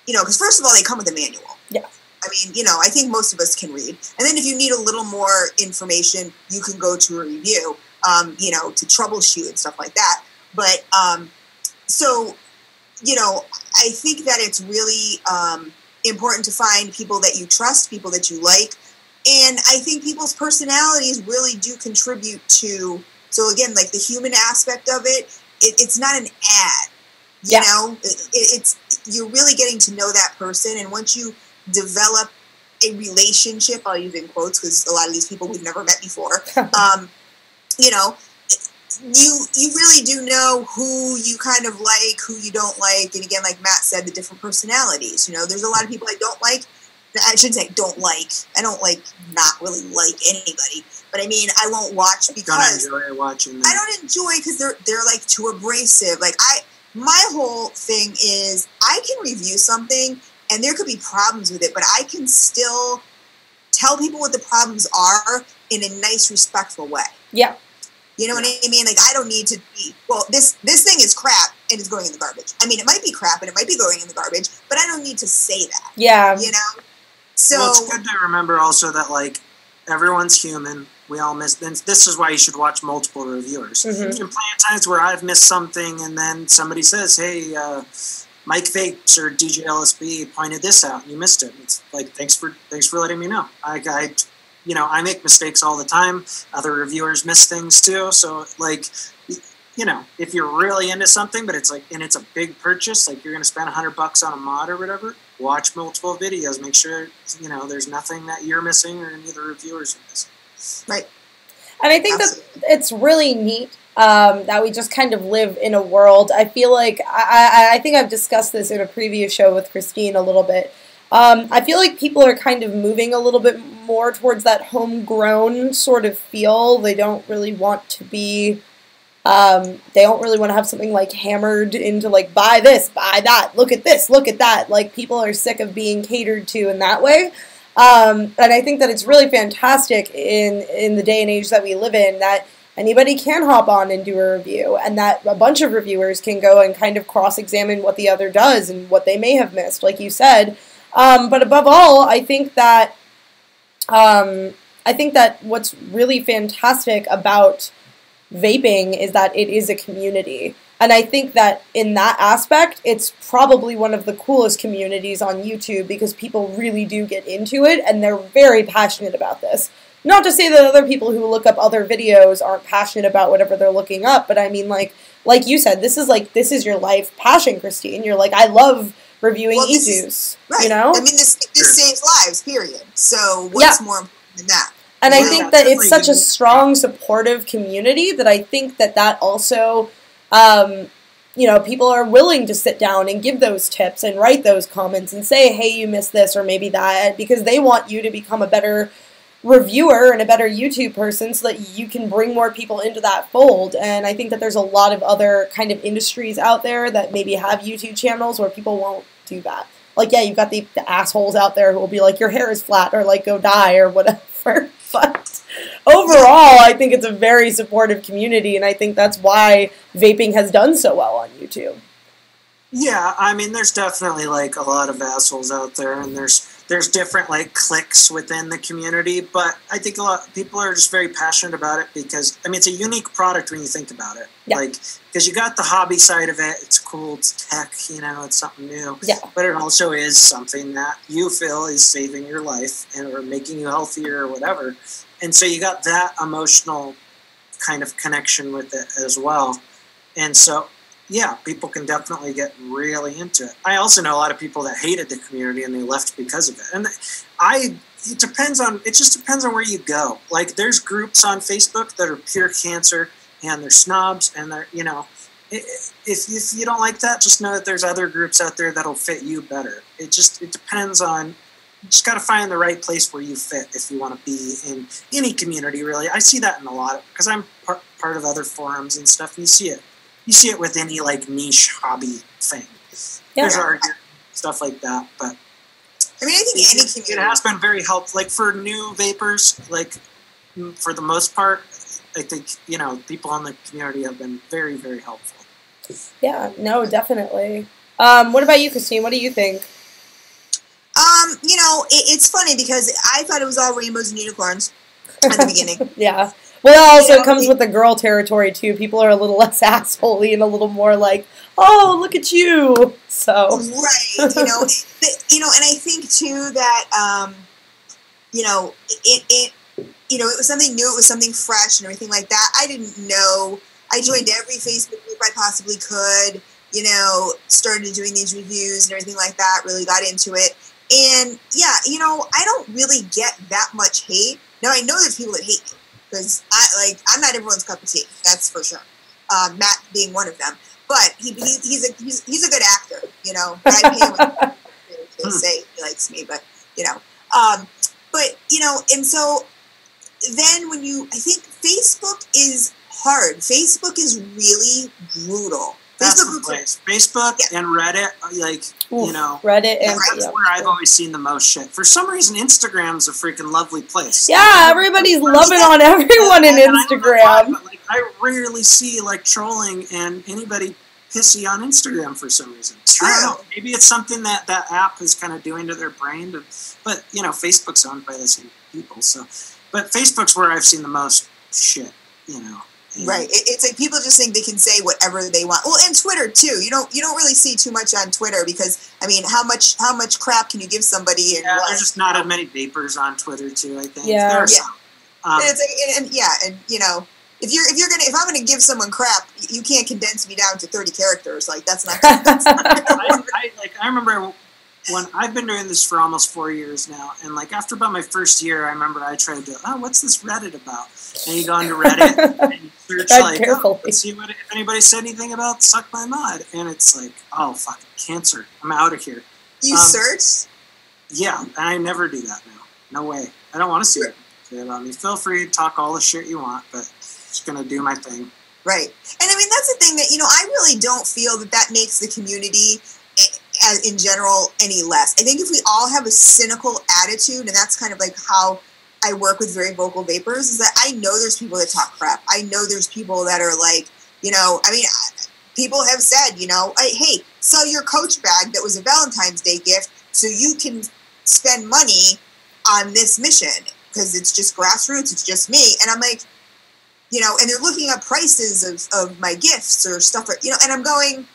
you know, because first of all, they come with a manual. Yeah. I mean, you know, I think most of us can read. And then if you need a little more information, you can go to a review, you know, to troubleshoot and stuff like that. But, so, you know, I think that it's really important to find people that you trust, people that you like. And I think people's personalities really do contribute to, so again, like the human aspect of it, it's not an ad. You know, it's you're really getting to know that person. And once you develop a relationship, I'll use in quotes because a lot of these people we've never met before, you know, you really do know who you kind of like, who you don't like. And again, like Matt said, the different personalities. You know, there's a lot of people I don't like. I shouldn't say don't like. I don't like not really like anybody. But I mean, I won't watch because don't enjoy watching them. I don't enjoy because they're like too abrasive. Like my whole thing is I can review something and there could be problems with it, but I can still tell people what the problems are in a nice, respectful way. Yeah. You know what I mean? Like, I don't need to be, well, this thing is crap, and it's going in the garbage. I mean, it might be crap and it might be going in the garbage, but I don't need to say that. Yeah. You know? So well, it's good to remember also that, like, everyone's human. We all miss. This is why you should watch multiple reviewers. There's been plenty of times where I've missed something, and then somebody says, "Hey, Mike Vapes or DJ LSB pointed this out, and you missed it." It's like, thanks for letting me know. I make mistakes all the time. Other reviewers miss things too. So, like, if you're really into something, but it's a big purchase, like you're going to spend $100 on a mod or whatever, watch multiple videos. Make sure, there's nothing that you're missing or any of the reviewers are missing. Right. And I think that it's really neat that we just kind of live in a world. I feel like, I think I've discussed this in a previous show with Christine a little bit. I feel like people are kind of moving a little bit more towards that homegrown sort of feel. They don't really want to be, they don't really want to have something like hammered into like, buy this, buy that, look at this, look at that. Like, people are sick of being catered to in that way. And I think that it's really fantastic in the day and age that we live in that anybody can hop on and do a review, and that a bunch of reviewers can go and kind of cross-examine what the other does and what they may have missed, like you said. But above all, I think that what's really fantastic about vaping is that it is a community. And I think that in that aspect, it's probably one of the coolest communities on YouTube because people really do get into it and they're very passionate about this. Not to say that other people who look up other videos aren't passionate about whatever they're looking up, but I mean, like you said, this is your life passion, Christine. You're like, I love reviewing e-juice, right. I mean, this saves lives, period. So what's more important than that? And I think that it's such a strong, supportive community that I think that also, people are willing to sit down and give those tips and write those comments and say, hey, you missed this or maybe that, because they want you to become a better reviewer and a better YouTube person so that you can bring more people into that fold. And I think that there's a lot of other kind of industries out there that maybe have YouTube channels where people won't do that. Like, yeah, you've got the assholes out there who will be like, your hair is flat, or like, go die, or whatever. But overall, I think it's a very supportive community, and I think that's why vaping has done so well on YouTube. Yeah, I mean, there's definitely, like, a lot of assholes out there, and there's different, like, cliques within the community, but I think a lot of people are just very passionate about it because, I mean, it's a unique product when you think about it. Yeah. Like, because you got the hobby side of it, it's cool, it's tech, it's something new. Yeah. But it also is something that you feel is saving your life or making you healthier or whatever. And so you got that emotional kind of connection with it as well. And so, yeah, people can definitely get really into it. I also know a lot of people that hated the community and they left because of it. And it just depends on where you go. Like, there's groups on Facebook that are pure cancer and they're snobs and they're, if you don't like that, just know that there's other groups out there that'll fit you better. It depends on, you just got to find the right place where you fit if you want to be in any community, really. I see that in a lot because I'm part of other forums and stuff, and you see it. You see it with any, like, niche hobby thing. Yeah. There's arguments, stuff like that, but I mean, I think any community, it has been very helpful. Like, for new vapors, like, for the most part, I think, people in the community have been very, very helpful. Yeah, no, definitely. What about you, Christine? What do you think? It's funny because I thought it was all rainbows and unicorns at the beginning. Yeah. Well, it also comes with the girl territory, too. People are a little less assholey and a little more like, oh, look at you. So. Right. And I think, too, that, it was something new. It was something fresh and everything like that. I didn't know. I joined every Facebook group I possibly could, started doing these reviews and everything like that, really got into it. And, yeah, I don't really get that much hate. Now, I know there's people that hate me. Because I'm not everyone's cup of tea. That's for sure. Matt being one of them, but he's a good actor. I pay him to say he likes me, but and so then I think Facebook is hard. Facebook is really brutal. That's the place. Facebook and Reddit, Reddit and that's where I've always seen the most shit. For some reason, Instagram's a freaking lovely place. Yeah, everybody's loving on everyone in Instagram. I rarely see, like, trolling and anybody pissy on Instagram for some reason. True. I don't know. Maybe it's something that app is kind of doing to their brain. But, you know, Facebook's owned by the same people. So, but Facebook's where I've seen the most shit, you know. Right. It's like people just think they can say whatever they want. Well, and Twitter too. You don't really see too much on Twitter because I mean, how much crap can you give somebody? Yeah, there's just not as many vapors on Twitter too. I think. Yeah. There's some. And it's like, and you know, if I'm gonna give someone crap, you can't condense me down to 30 characters. Like that's not. I remember when I've been doing this for almost 4 years now, and like after about my first year, I remember I tried to, what's this Reddit about? And you go into Reddit and you search let's see if anybody said anything about Suck My Mod, and it's like, oh fucking cancer, I'm out of here. You search? Yeah, and I never do that now. No way. I don't want to see it about me. Feel free to talk all the shit you want, but just gonna do my thing. Right, and I mean that's the thing that I really don't feel that makes the community in general any less. I think if we all have a cynical attitude, and that's kind of like how I work with very vocal vapors, is that I know there's people that talk crap. I know there's people that are like, I mean, people have said, hey, sell your Coach bag that was a Valentine's Day gift so you can spend money on this mission because it's just grassroots, it's just me. And I'm like, and they're looking up prices of my gifts or stuff, and I'm going,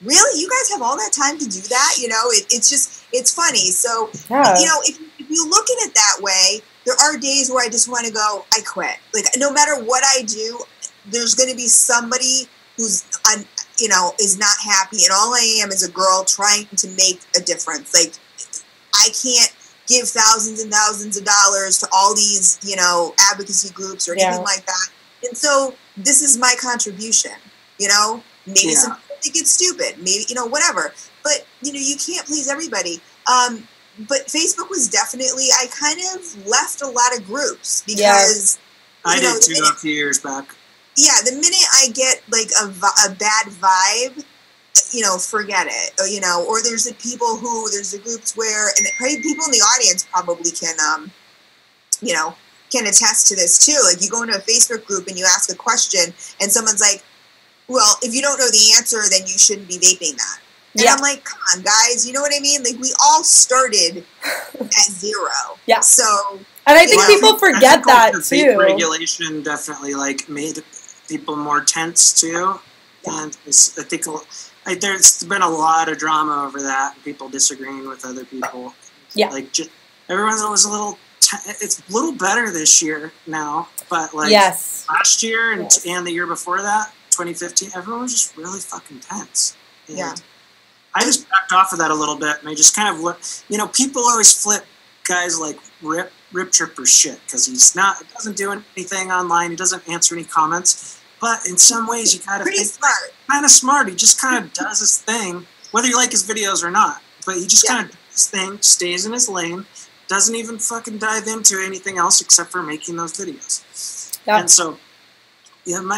really? You guys have all that time to do that? It's funny. So, yeah. If you look at it that way, there are days where I just want to go, I quit. Like, no matter what I do, there's going to be somebody who's, is not happy. And all I am is a girl trying to make a difference. Like, I can't give thousands and thousands of dollars to all these, advocacy groups or anything like that. And so this is my contribution, maybe some think it's stupid, maybe, whatever. But, you can't please everybody. But Facebook was definitely, I kind of left a lot of groups because... I did too a few years back. Yeah, the minute I get like a bad vibe, forget it. Or there's the groups where, and people in the audience probably can attest to this too. Like you go into a Facebook group and you ask a question and someone's like, well, if you don't know the answer, then you shouldn't be vaping that. And I'm like, come on, guys, you know what I mean? Like, we all started at zero. Yeah. So, and I think people forget that the too. Vape regulation definitely made people more tense too, and I think there's been a lot of drama over that. People disagreeing with other people. Yeah. Everyone's always a little. It's a little better this year now, but last year and the year before that, 2015, everyone was just really fucking tense. And I just backed off of that a little bit, and I just kind of people always flip guys like Rip Tripper shit because doesn't do anything online, he doesn't answer any comments, but in some ways you gotta think smart. Kind of smart. He just kind of does his thing, whether you like his videos or not, but he just kind of does his thing, stays in his lane, doesn't even fucking dive into anything else except for making those videos. And so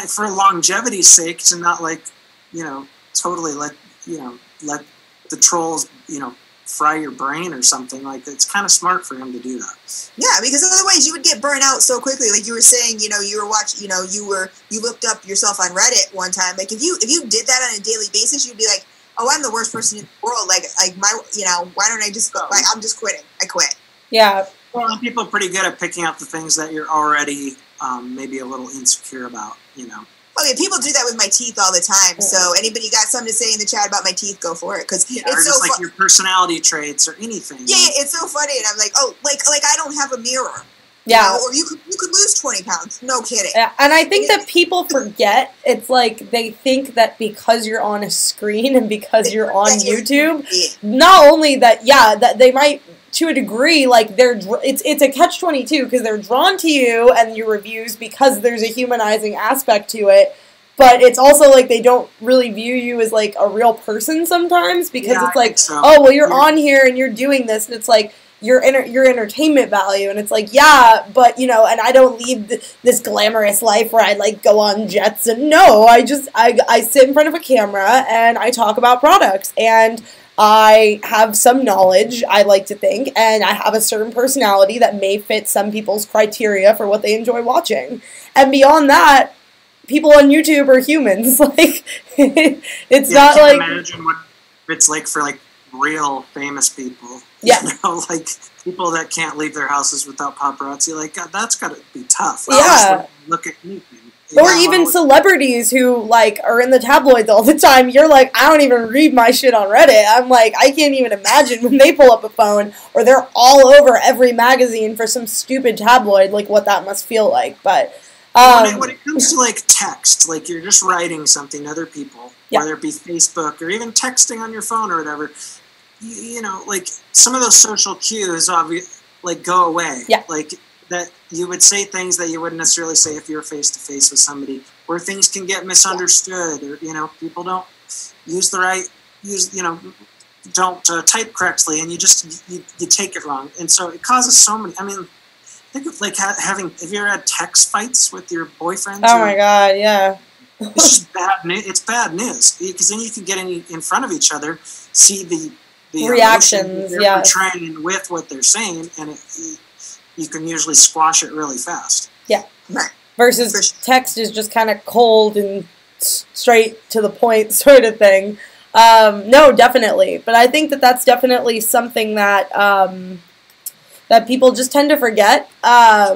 for longevity's sake, to not totally let the trolls, fry your brain or something, it's kind of smart for him to do that. Yeah, because otherwise you would get burnt out so quickly. Like you were saying, you were watching, you looked up yourself on Reddit one time. Like if you did that on a daily basis, you'd be like, oh, I'm the worst person in the world. Like why don't I just go? I'm just quitting. I quit. Yeah. Well, people are pretty good at picking out the things that you're already maybe a little insecure about, Okay, people do that with my teeth all the time. So anybody got something to say in the chat about my teeth, go for it. Because it's or just your personality traits or anything. Yeah, it's so funny. And I'm like, oh, like I don't have a mirror. Yeah. Or you could lose 20 pounds. No kidding. Yeah, and I think that people forget, it's like they think that because you're on a screen and because you're on YouTube, not only that, that they might, to a degree, it's a catch-22 because they're drawn to you and your reviews because there's a humanizing aspect to it, but it's also they don't really view you as a real person sometimes because it's oh, well, you're on here and you're doing this, and it's your entertainment value, and it's but and I don't lead this glamorous life where I go on jets, and no, I sit in front of a camera and I talk about products, and I have some knowledge, I like to think, and I have a certain personality that may fit some people's criteria for what they enjoy watching. And beyond that, people on YouTube are humans. Like, it's not I like. can't imagine what it's like for like real famous people. Yeah. You know, like people that can't leave their houses without paparazzi. Like, God, that's got to be tough. Yeah. Look at me. Or even celebrities who, like, are in the tabloids all the time. You're like, I don't even read my shit on Reddit. I'm like, I can't even imagine when they pull up a phone or they're all over every magazine for some stupid tabloid, like, what that must feel like. But when it comes to, like, text, like, you're just writing something to other people, whether it be Facebook or even texting on your phone or whatever, you know, like, some of those social cues, like, go away. Yeah. Like, that you would say things that you wouldn't necessarily say if you were face-to-face with somebody, where things can get misunderstood, or, you know, people don't don't type correctly, and you take it wrong. And so it causes so many, I mean, think of like have you ever had text fights with your boyfriends? Oh my God, yeah. It's just bad news. It's bad news, because then you can get in front of each other, see the reactions they're portraying with what they're saying, and you can usually squash it really fast. Yeah. Versus text is just kind of cold and straight to the point sort of thing. No, definitely. But I think that that's definitely something that that people just tend to forget. Not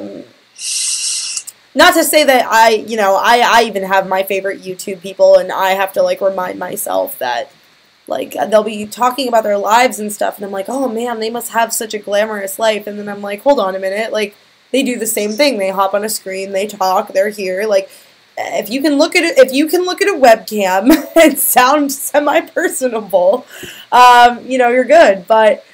to say that I even have my favorite YouTube people, and I have to, like, remind myself that, like, they'll be talking about their lives and stuff, and I'm like, oh man, they must have such a glamorous life. And then I'm like, hold on a minute, like, they do the same thing. They hop on a screen, they talk, they're here. Like, if you can look at it, a webcam and sound semi-personable, you're good. But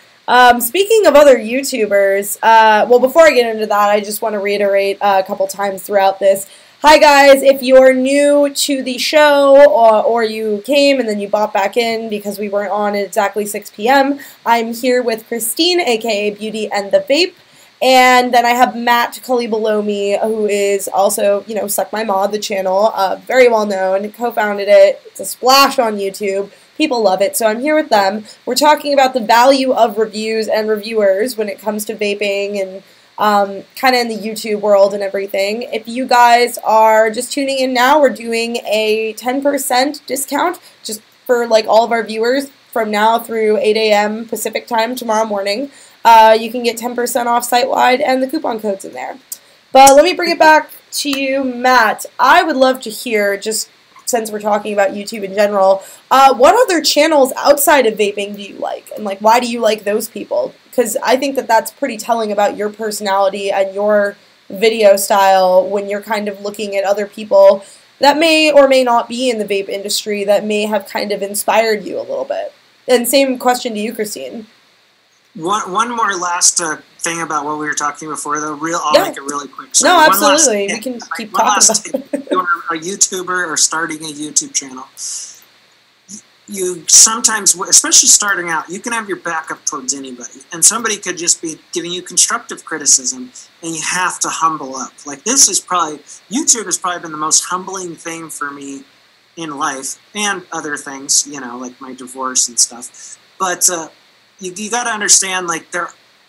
speaking of other YouTubers, well, before I get into that, I just want to reiterate a couple times throughout this. Hi guys, if you're new to the show, or you came and then you bought back in because we weren't on at exactly 6 p.m., I'm here with Christine, aka Beauty and the Vape, and then I have Matt Cully below me, who is also, Suck My Mod, the channel, very well known, co-founded it, it's a splash on YouTube, people love it, so I'm here with them. We're talking about the value of reviews and reviewers when it comes to vaping and kind of in the YouTube world and everything. If you guys are just tuning in now, we're doing a 10% discount just for, like, all of our viewers from now through 8 a.m. Pacific time tomorrow morning. You can get 10% off site-wide, and the coupon code's in there. But let me bring it back to you, Matt. I would love to hear, just since we're talking about YouTube in general, what other channels outside of vaping do you like? And, like, why do you like those people? Because I think that that's pretty telling about your personality and your video style when you're kind of looking at other people that may or may not be in the vape industry that may have kind of inspired you a little bit. And same question to you, Christine. One more last thing about what we were talking before, though. I'll make it really quick. So no, absolutely. We can keep talking about it. If you're a YouTuber or starting a YouTube channel, you sometimes, especially starting out, you can have your back up towards anybody. And somebody could just be giving you constructive criticism, and you have to humble up. Like, YouTube has probably been the most humbling thing for me in life, and other things, like my divorce and stuff. But you got to understand, like,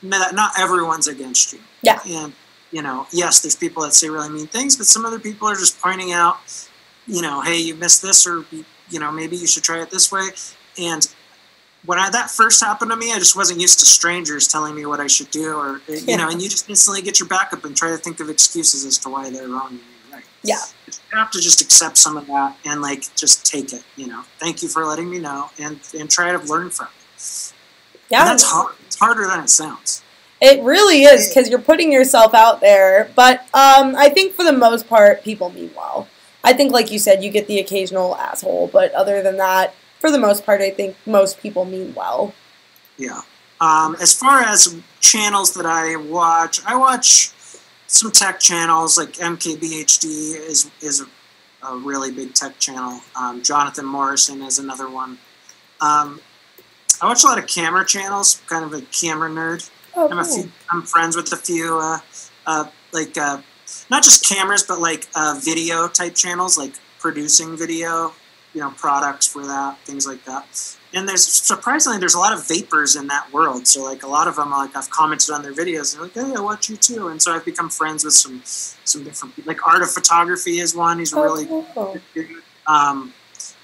not everyone's against you. Yeah. And, yes, there's people that say really mean things, but some other people are just pointing out, hey, you missed this, or, maybe you should try it this way. And when that first happened to me, I just wasn't used to strangers telling me what I should do, or, and you just instantly get your back up and try to think of excuses as to why they're wrong and you're right. Yeah. You have to just accept some of that and, like, just take it, Thank you for letting me know, and try to learn from it. Yeah. And that's hard. It's harder than it sounds. It really is, because you're putting yourself out there. But I think for the most part, people mean well. I think, like you said, you get the occasional asshole. But other than that, for the most part, I think most people mean well. Yeah. As far as channels that I watch some tech channels, like MKBHD is a really big tech channel. Jonathan Morrison is another one. I watch a lot of camera channels, kind of a camera nerd. Oh, cool. I'm friends with a few, not just cameras, but like video type channels, like producing video, products for that, things like that. and surprisingly there's a lot of vapors in that world. So like a lot of them, like I've commented on their videos, and they're like, "Hey, I watch you too." And so I've become friends with some different people. Like Art of Photography is one. He's really cool.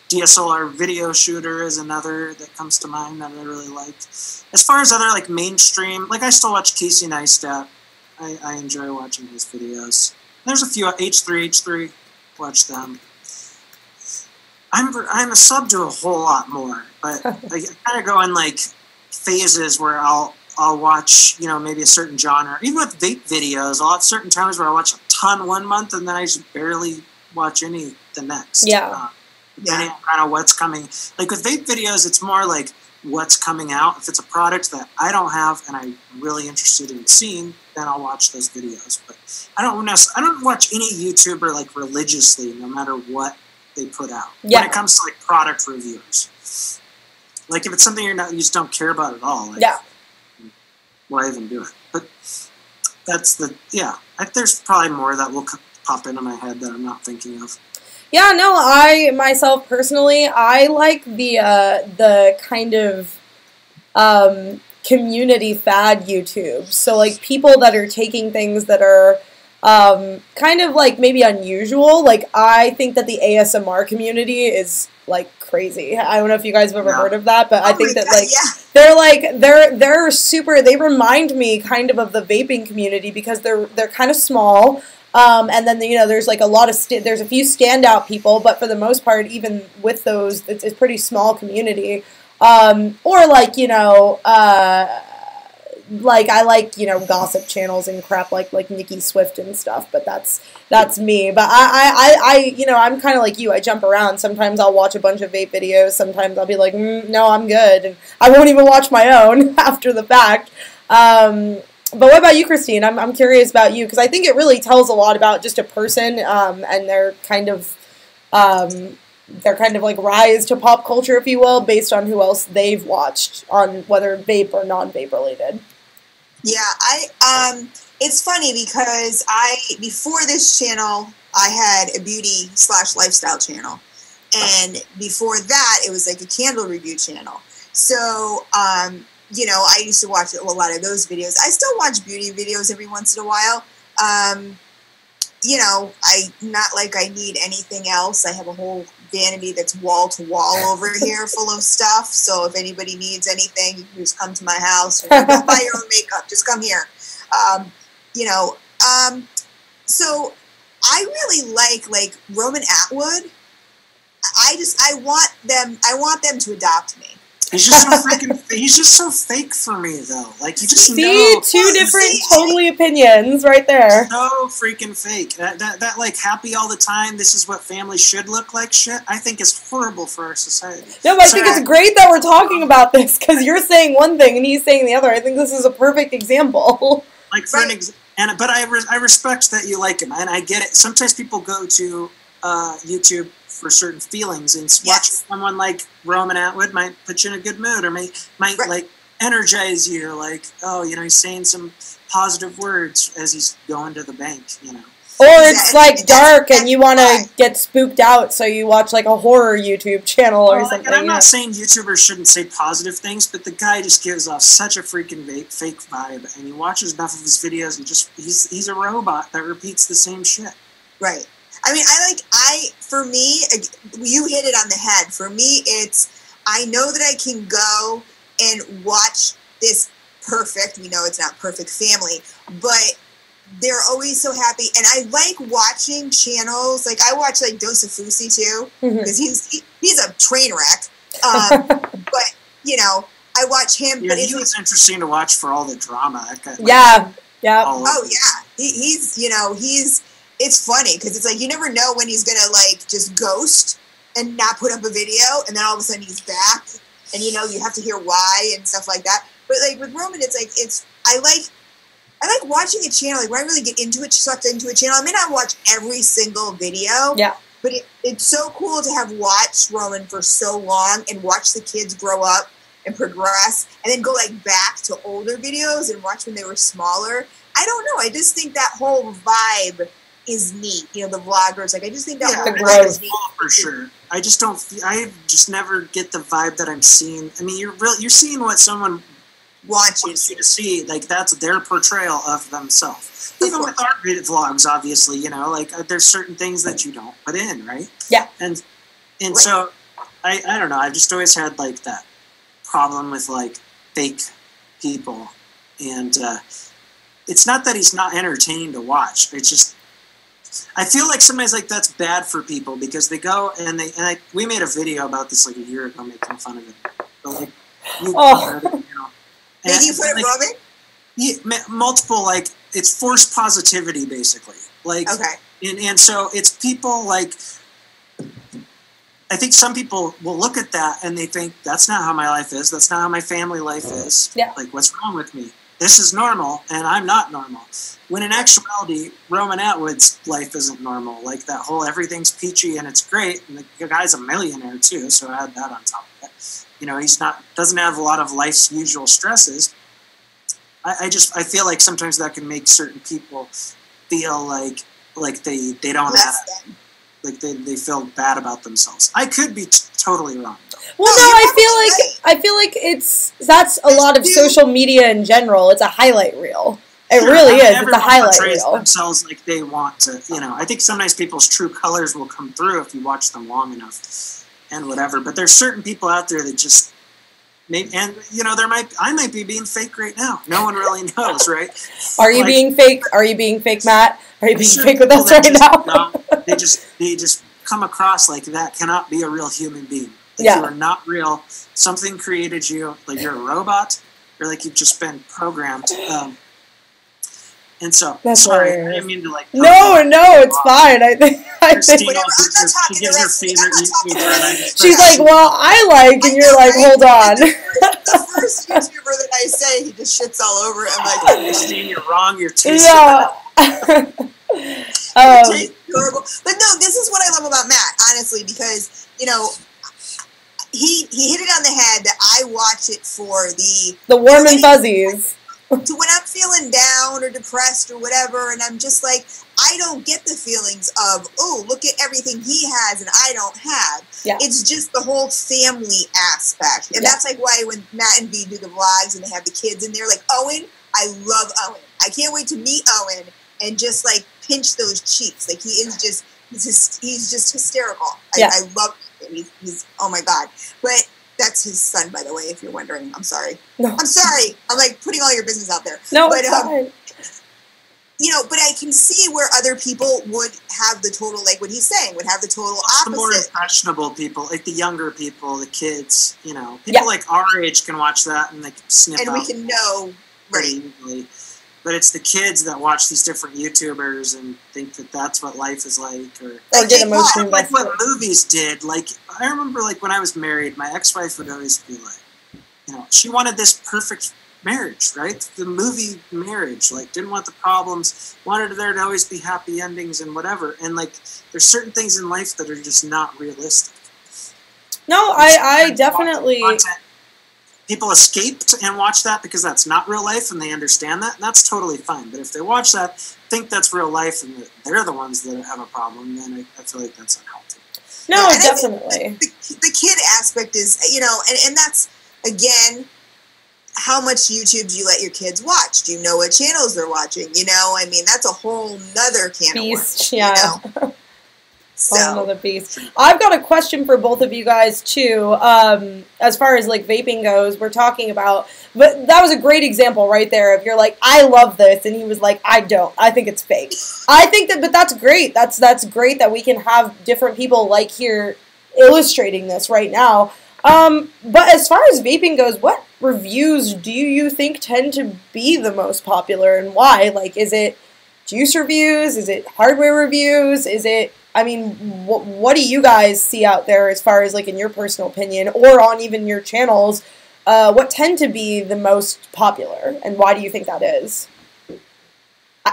DSLR video shooter is another that comes to mind that I really liked. As far as other like mainstream, like I still watch Casey Neistat. I enjoy watching his videos. There's a few H3, watch them. I'm a sub to a whole lot more, but I kind of go in like phases where I'll watch, you know, maybe a certain genre. Even with vape videos, I'll have certain times where I watch a ton one month and then I just barely watch any the next. Yeah. Depending on kind of what's coming. Like with vape videos, it's more like what's coming out. If it's a product that I don't have and I'm really interested in seeing, then I'll watch those videos. But I don't watch any YouTuber like religiously, no matter what they put out. Yeah. When it comes to like product reviews, like if it's something you just don't care about at all, like, why even do it? But that's there's probably more that will pop into my head that I'm not thinking of. Yeah, no, I myself personally, I like the kind of community fad YouTube. So like people that are taking things that are kind of like maybe unusual. Like I think that the ASMR community is like crazy. I don't know if you guys have ever heard of that, but I think that they're super. They remind me kind of the vaping community because they're kind of small. And then, you know, there's like a lot of, there's a few standout people, but for the most part, even with those, it's a pretty small community. Or like, you know, like I like, you know, gossip channels and crap like Nikki Swift and stuff, but that's me. But I you know, I'm kind of like you. I jump around. Sometimes I'll watch a bunch of vape videos. Sometimes I'll be like, no, I'm good. And I won't even watch my own after the fact. But what about you, Christine? I'm curious about you because I think it really tells a lot about just a person and their kind of like rise to pop culture, if you will, based on who else they've watched on whether vape or non-vape related. Yeah, it's funny because before this channel, I had a beauty/lifestyle channel, and before that, it was like a candle review channel. So, you know, I used to watch a lot of those videos. I still watch beauty videos every once in a while. You know, not like I need anything else. I have a whole vanity that's wall to wall over here full of stuff. So if anybody needs anything, you can just come to my house. Or don't buy your own makeup. Just come here. You know, so I really like Roman Atwood. I want them to adopt me. He's just so fake for me though. Like you just two different totally opinions right there. So freaking fake. That like happy all the time. This is what family should look like. Shit, I think is horrible for our society. No, but I think it's great that we're talking about this because you're saying one thing and he's saying the other. I think this is a perfect example. Like for but I respect that you like him and I get it. Sometimes people go to YouTube for certain feelings, and watching someone like Roman Atwood might put you in a good mood, or might like energize you. Like, oh, you know, he's saying some positive words as he's going to the bank, you know. Or it's like dark and you want to get spooked out, so you watch like a horror YouTube channel or something. And I'm not saying YouTubers shouldn't say positive things, but the guy just gives off such a freaking fake vibe, and he watches enough of his videos, and he's a robot that repeats the same shit. Right. I mean, for me, you hit it on the head. For me, I know that I can go and watch this perfect, we know it's not perfect family, but they're always so happy. And I like watching channels, like I watch like Dosafusi too, because he's a train wreck. But, you know, I watch him. Yeah, he was interesting to watch for all the drama. Yeah. Oh, yeah. He's, you know, it's funny because it's like you never know when he's gonna like just ghost and not put up a video, and then all of a sudden he's back, and you know you have to hear why and stuff like that. But like with Roman, it's like I like watching a channel like where I really get sucked into a channel. I may not watch every single video, but it's so cool to have watched Roman for so long and watch the kids grow up and progress, and then go like back to older videos and watch when they were smaller. I don't know. I just think that whole vibe is neat. You know, the vloggers. Like, I just think that yeah, whole vibe is neat. for sure. I just don't. I just never get the vibe that I'm seeing. I mean, you're seeing what someone wants you to see. Like, that's their portrayal of themselves. Even with our vlogs, obviously, you know, like there's certain things that you don't put in, right? Yeah. And so I don't know. I've just always had like that problem with like fake people, and it's not that he's not entertaining to watch. It's just I feel like sometimes like that's bad for people because they go and we made a video about this like a year ago making fun of it. But like, you know, making fun of Robin? Yeah, multiple like it's forced positivity basically. Like and so it's people like I think some people will look at that and they think that's not how my life is. That's not how my family life is. Yeah. Like what's wrong with me? This is normal and I'm not normal. When in actuality, Roman Atwood's life isn't normal. Like that whole everything's peachy and it's great. And the guy's a millionaire too, so I had that on top of it. You know, doesn't have a lot of life's usual stresses. I feel like sometimes that can make certain people feel like they don't have it. Like they feel bad about themselves. I could be totally wrong. Well, no, I feel like that's a lot of social media in general. It's a highlight reel. It really is. It's a highlight reel. Themselves like they want to, you know. I think sometimes people's true colors will come through if you watch them long enough, and whatever. But there's certain people out there that just, and you know, I might be being fake right now. No one really knows, right? Are you being fake? Are you being fake, Matt? Are you being fake with us right now? No, they just come across like that cannot be a real human being. Like you are not real. Something created you. Like you're a robot, or like you've just been programmed. And so, that's sorry, hilarious. I didn't mean to like. No, it's fine. I think. She gives her favorite YouTuber, and I just she's like, well, I like, and you're like, hold on. The first YouTuber that I say, he just shits all over it. I'm like, Christine, you're wrong. You're too horrible. But no, this is what I love about Matt, honestly, because you know. He hit it on the head that I watch it for the warm and fuzzies. To when I'm feeling down or depressed or whatever, and I'm just like, I don't get the feelings of, oh, look at everything he has and I don't have. Yeah. It's just the whole family aspect. And that's like why when Matt and V do the vlogs and they have the kids in there, like Owen, I love Owen. I can't wait to meet Owen and just like pinch those cheeks. Like he's just hysterical. I love him. He's oh my God. But that's his son, by the way, if you're wondering. I'm sorry. No. I'm sorry. I'm like putting all your business out there. No, but, it's fine. You know, but I can see where other people would have the total, like what he's saying, would have the total opposite. The more impressionable people, like the younger people, the kids, you know, people like our age can watch that and they can sniff and out. we can know pretty easily. But it's the kids that watch these different YouTubers and think that that's what life is like, or get emotionally like what movies did. Like I remember, like when I was married, my ex-wife would always be like, you know, she wanted this perfect marriage, right? The movie marriage, like didn't want the problems, wanted there to always be happy endings and whatever. And like, there's certain things in life that are just not realistic. No, I definitely. People escaped and watch that because that's not real life and they understand that, and that's totally fine. But if they watch that, think that's real life, and they're the ones that have a problem, then I feel like that's unhealthy. No, definitely. The kid aspect is, you know, and that's, again, how much YouTube do you let your kids watch? Do you know what channels they're watching? You know, I mean, that's a whole nother can of worms. Yeah. You know? So. Another piece. I've got a question for both of you guys too. As far as like vaping goes, we're talking about, but that was a great example right there. If you're like, I love this, and he was like, I don't. I think it's fake. I think that, but that's great. That's great that we can have different people like here illustrating this right now. But as far as vaping goes, what reviews do you think tend to be the most popular, and why? Like, is it juice reviews? Is it hardware reviews? Is it, I mean, what do you guys see out there as far as, like, in your personal opinion, or on even your channels, what tend to be the most popular, and why do you think that is?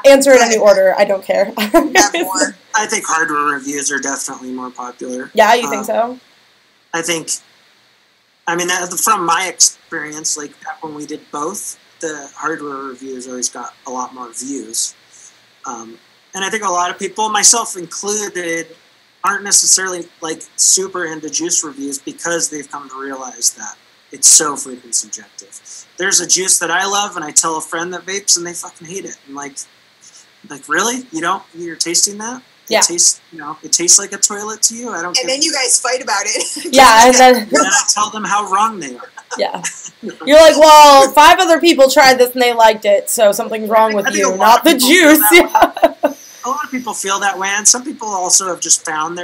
Answer in any order, I don't care. I think hardware reviews are definitely more popular. Yeah, you think so? I think, I mean, from my experience, like, back when we did both, the hardware reviews always got a lot more views. And I think a lot of people, myself included, aren't necessarily like super into juice reviews because they've come to realize that it's so freaking subjective. There's a juice that I love, and I tell a friend that vapes, and they fucking hate it. And like really? You're tasting that? Yeah. It tastes, it tastes like a toilet to you? I don't. And then you guys fight about it. Yeah, and then I tell them how wrong they are. Yeah. You're like, well, 5 other people tried this and they liked it, so something's wrong with you, not the juice. Yeah. A lot of people feel that way, and some people also have just found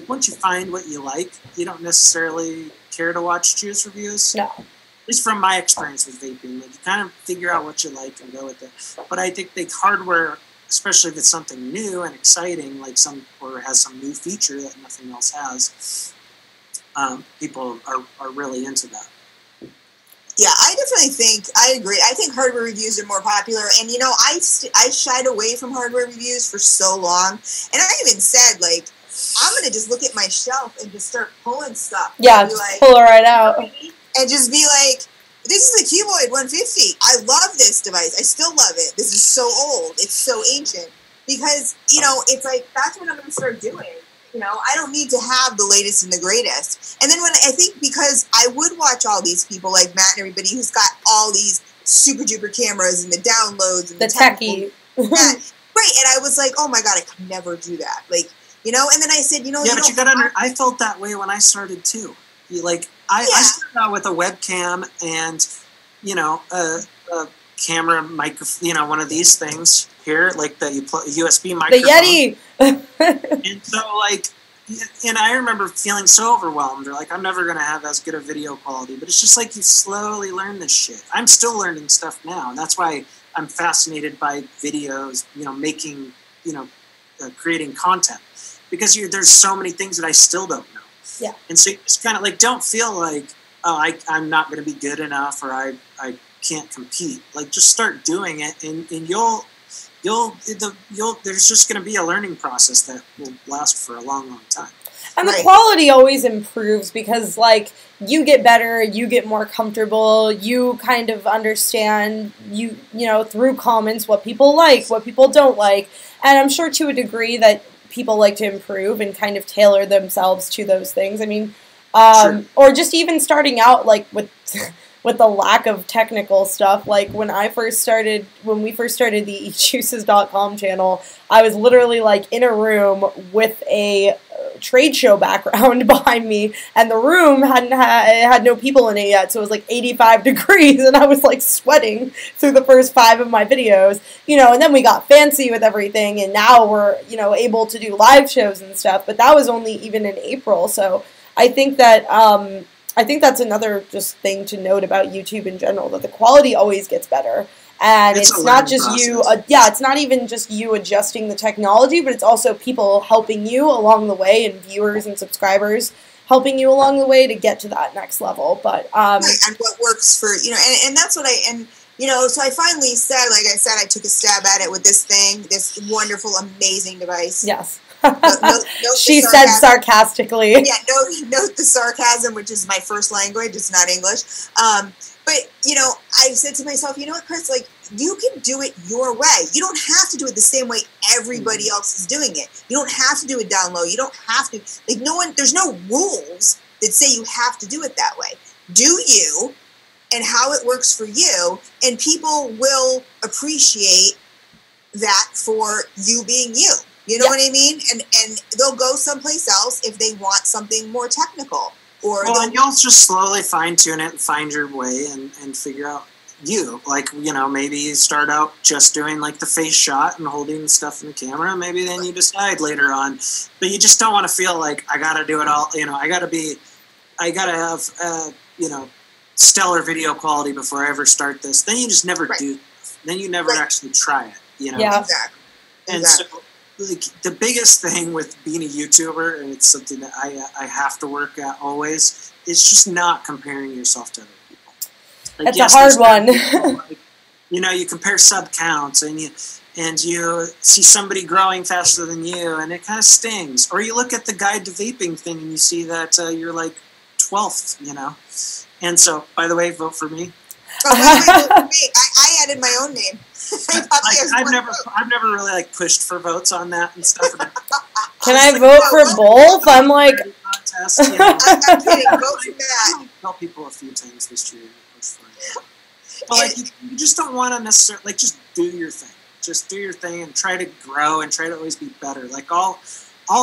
once you find what you like, you don't necessarily care to watch juice reviews. No. At least from my experience with vaping, you kind of figure out what you like and go with it. But I think the hardware, especially if it's something new and exciting, or has some new feature that nothing else has, people are really into that. Yeah, I definitely I agree. I think hardware reviews are more popular. And, I shied away from hardware reviews for so long. And I even said, like, I'm going to just look at my shelf and just start pulling stuff. Yeah, just pull it right out. And just be like, this is a Cuboid 150. I love this device. I still love it. This is so old. It's so ancient. Because, it's like, that's what I'm going to start doing. I don't need to have the latest and the greatest. And then I think because I would watch all these people like Matt and everybody who's got all these super duper cameras and the downloads and the techie. Right. And I was like, oh my God, I could never do that. Like, and then I said, Yeah, but you got to I felt that way when I started too. I started out with a webcam and, a camera microphone, one of these things here, like that you plug a USB microphone. The Yeti! And so, and I remember feeling so overwhelmed. Or I'm never going to have as good a video quality. But it's just like you slowly learn this shit. I'm still learning stuff now. And that's why I'm fascinated by videos, making, creating content. Because there's so many things that I still don't know. Yeah. And so you just kind of don't feel like, oh, I'm not going to be good enough or I can't compete. Just start doing it and there's just going to be a learning process that will last for a long, long time. And the quality always improves because, you get better, you get more comfortable, you kind of understand, through comments what people like, what people don't like. And I'm sure to a degree that people like to improve and kind of tailor themselves to those things. I mean, or just even starting out, with the lack of technical stuff. When we first started the eatjuices.com channel, I was literally in a room with a trade show background behind me, and the room had no people in it yet, so it was 85 degrees, and I was sweating through the first 5 of my videos, and then we got fancy with everything, and now we're, able to do live shows and stuff, but that was only even in April, so I think that's another just thing to note about YouTube in general, that the quality always gets better. And it's not just process. It's not even just you adjusting the technology, but it's also people helping you along the way, and viewers and subscribers helping you along the way to get to that next level. But and what works for, and that's what so I finally said, like I said, I took a stab at it with this thing, this wonderful, amazing device. Yes. Note she said sarcastically. Yeah, note the sarcasm, which is my first language. It's not English. But, I said to myself, you know what, Chris, you can do it your way. You don't have to do it the same way everybody else is doing it. You don't have to do it down low. You don't have to, there's no rules that say you have to do it that way. Do you, and how it works for you, and people will appreciate that for you being you. You know what I mean? And they'll go someplace else if they want something more technical. And you'll just slowly fine-tune it and find your way and figure out you. Maybe you start out just doing the face shot and holding stuff in the camera. Maybe then you decide later on. But you just don't want to feel like I got to do it all. I got to have, stellar video quality before I ever start this. Then you just never do. Then you never actually try it. Yeah. Exactly. And so the biggest thing with being a YouTuber, and it's something that I have to work at always, is just not comparing yourself to other people. That's a hard one. People, you compare sub counts, and you see somebody growing faster than you, and it kind of stings. Or you look at the guide to vaping thing, and you see that you're 12th, And so, by the way, vote for me. Oh, vote for me. I added my own name. I've never really like pushed for votes on that and stuff. Can I vote for both? I'm like, contest, you know. I'm kidding. Vote for that. Tell people a few times this year. But like, you just don't want to necessarily like just do your thing. Just do your thing and try to grow and try to always be better. Like I'll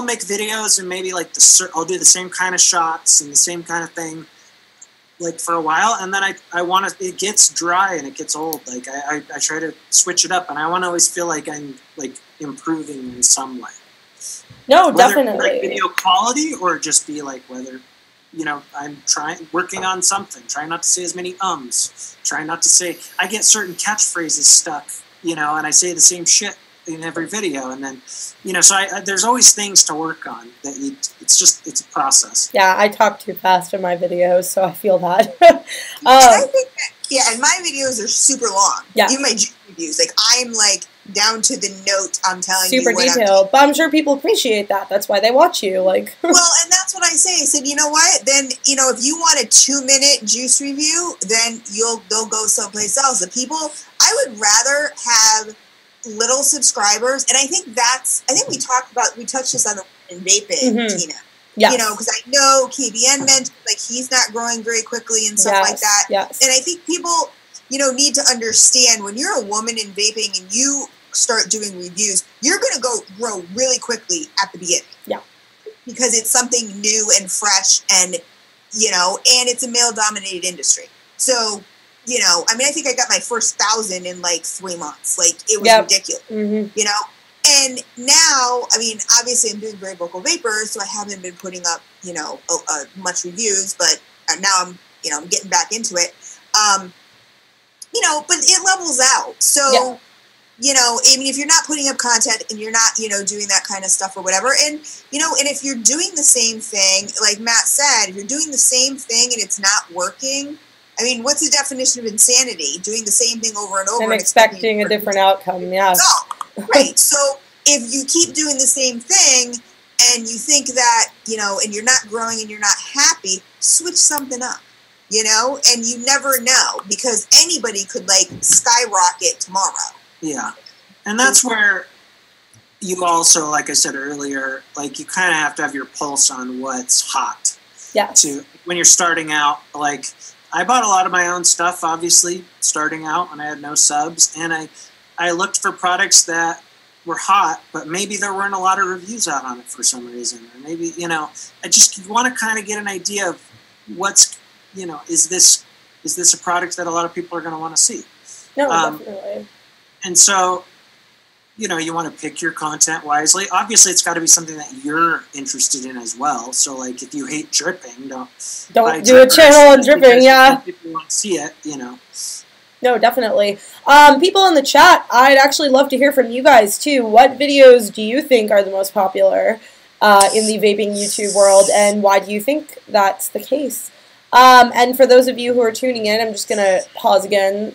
make videos and maybe like I'll do the same kind of shots and the same kind of thing like for a while, and then I want to. It gets dry and it gets old. Like I try to switch it up, and I want to always feel like I'm like improving in some way. No, whether definitely. like video quality or just be like whether. You know, I'm working on something, trying not to say as many trying not to say, I get certain catchphrases stuck, you know, and I say the same shit in every video. And then, you know, so there's always things to work on that it's a process. Yeah, I talk too fast in my videos, so I feel that. I think that, and my videos are super long. Yeah. Even my reviews, like I'm like down to the note. I'm telling super you what detailed, but I'm sure people appreciate that. That's why they watch you. Like, well, and that's what I say. I said, you know what? Then you know, if you want a 2-minute juice review, then they'll go someplace else. The people, I would rather have little subscribers, and I think we touched this on in vaping, Tina. Yes. You know, because I know KBN mentioned like he's not growing very quickly and stuff like that. Yes. And I think people, you know, need to understand when you're a woman in vaping and you start doing reviews, you're going to grow really quickly at the beginning. Yeah. Because it's something new and fresh and, you know, and it's a male-dominated industry. So, you know, I mean, I think I got my first 1,000 in like 3 months. Like, it was ridiculous, you know? And now, I mean, obviously I'm doing very vocal vapor, so I haven't been putting up, you know, much reviews, but now I'm getting back into it. You know, but it levels out. So, you know, I mean, if you're not putting up content and you're not, you know, doing that kind of stuff or whatever, and, you know, and if you're doing the same thing, like Matt said, if you're doing the same thing and it's not working, I mean, what's the definition of insanity? Doing the same thing over and over and expecting a different outcome, No, right. So if you keep doing the same thing and you think that, you know, and you're not growing and you're not happy, switch something up, you know, and you never know because anybody could like skyrocket tomorrow. Yeah. And that's where you also, like I said earlier, like you kind of have to have your pulse on what's hot. Yeah. When you're starting out, like I bought a lot of my own stuff, obviously, starting out when I had no subs. And I looked for products that were hot, but maybe there weren't a lot of reviews out on it for some reason. Or maybe, you know, I just want to kind of get an idea of what's, you know, is this a product that a lot of people are going to want to see? No, definitely. And so, you know, you want to pick your content wisely. Obviously, it's got to be something that you're interested in as well. So, like, if you hate dripping, don't do a channel on dripping. Yeah, people want to see it, you know. No, definitely. People in the chat, I'd actually love to hear from you guys too. What videos do you think are the most popular in the vaping YouTube world, and why do you think that's the case? And for those of you who are tuning in, I'm just gonna pause again.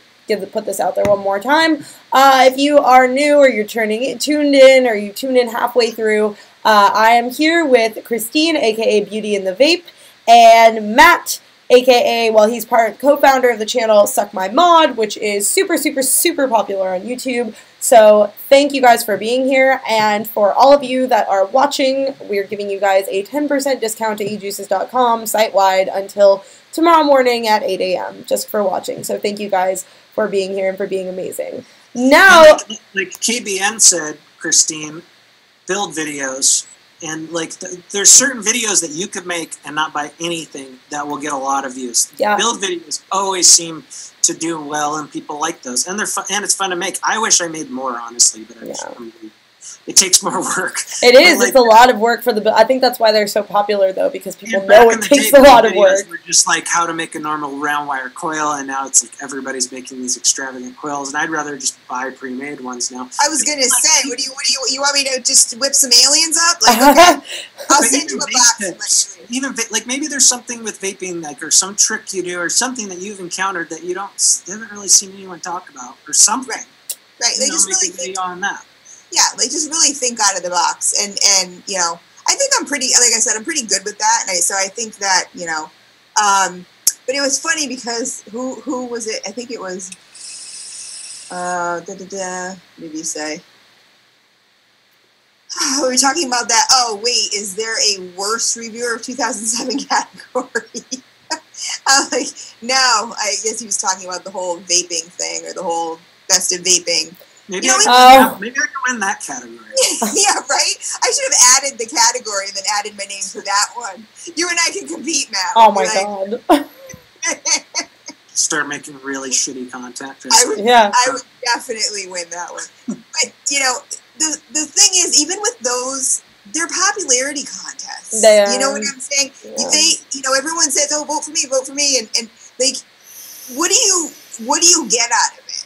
Put this out there one more time. If you are new or you're tuned in or you tuned in halfway through, I am here with Christine, aka Beauty in the Vape, and Matt, aka, well, he's co-founder of the channel Suck My Mod, which is super, super, super popular on YouTube. So thank you guys for being here, and for all of you that are watching, we're giving you guys a 10% discount at ejuices.com site-wide until tomorrow morning at 8 a.m. just for watching. So thank you guys for being here and for being amazing. Now, like KBN said, Christine, build videos. And like, there's certain videos that you could make and not buy anything that will get a lot of views. Yeah. Build videos always seem to do well, and people like those, and they're fun, and it's fun to make. I wish I made more, honestly, but it takes more work. It is. Like, it's a lot of work for the. I think that's why they're so popular, though, because people know it takes a lot of work. Were just like how to make a normal round wire coil, and now it's like everybody's making these extravagant coils, and I'd rather just buy pre-made ones now. I was gonna say, what do you want me to just whip some aliens up? Like, okay, I'll send you a box. Even like maybe there's something with vaping, like, or some trick you do, or something that you've encountered that you haven't really seen anyone talk about, or something. Right. They just really think on that. Yeah, like just really think out of the box, and you know, I think I'm pretty, like I said, I'm pretty good with that, and so I think that, you know, but it was funny because who was it? I think it was Maybe say. We were talking about that. Oh, wait, is there a worst reviewer of 2007 category? I'm like, no. I guess he was talking about the whole vaping thing or the whole best of vaping. Maybe, you know, maybe I can win that category. Yeah, right? I should have added the category and then added my name to that one. You and I can compete, Matt. Oh, my God. Start making really shitty content. I would definitely win that one. But, you know, the thing is, even with those, they're popularity contests. They are. You know what I'm saying? Yeah. You know, everyone says, "Oh, vote for me," and like, what do you get out of it?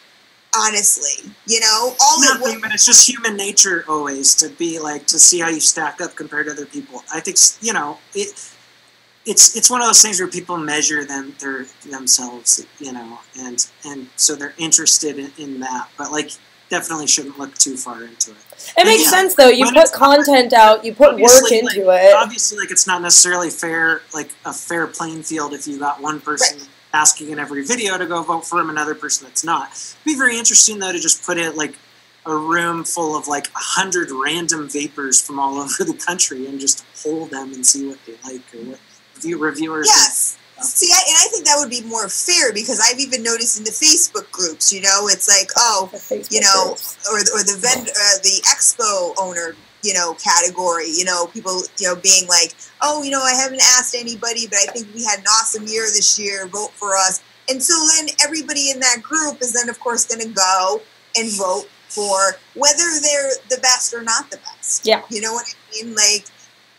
Honestly, you know, nothing. But it's just human nature always to be like to see how you stack up compared to other people. I think you know it's one of those things where people measure themselves, you know, and so they're interested in that. But like, definitely shouldn't look too far into it. It makes sense though. You put content out, you put work into it. Obviously, like it's not necessarily fair, like a fair playing field if you got one person asking in every video to go vote for him, another person that's not. It'd be very interesting though to just put it like a room full of like 100 random vapors from all over the country and just poll them and see what they like or what reviewers. Yes. See, I think that would be more fair because I've even noticed in the Facebook groups, you know, it's like, oh, you know, or the vendor, the expo owner, you know, category, you know, people, you know, being like, oh, you know, I haven't asked anybody, but I think we had an awesome year this year. Vote for us. And so then everybody in that group is then, of course, going to go and vote for whether they're the best or not the best. Yeah. You know what I mean? Like,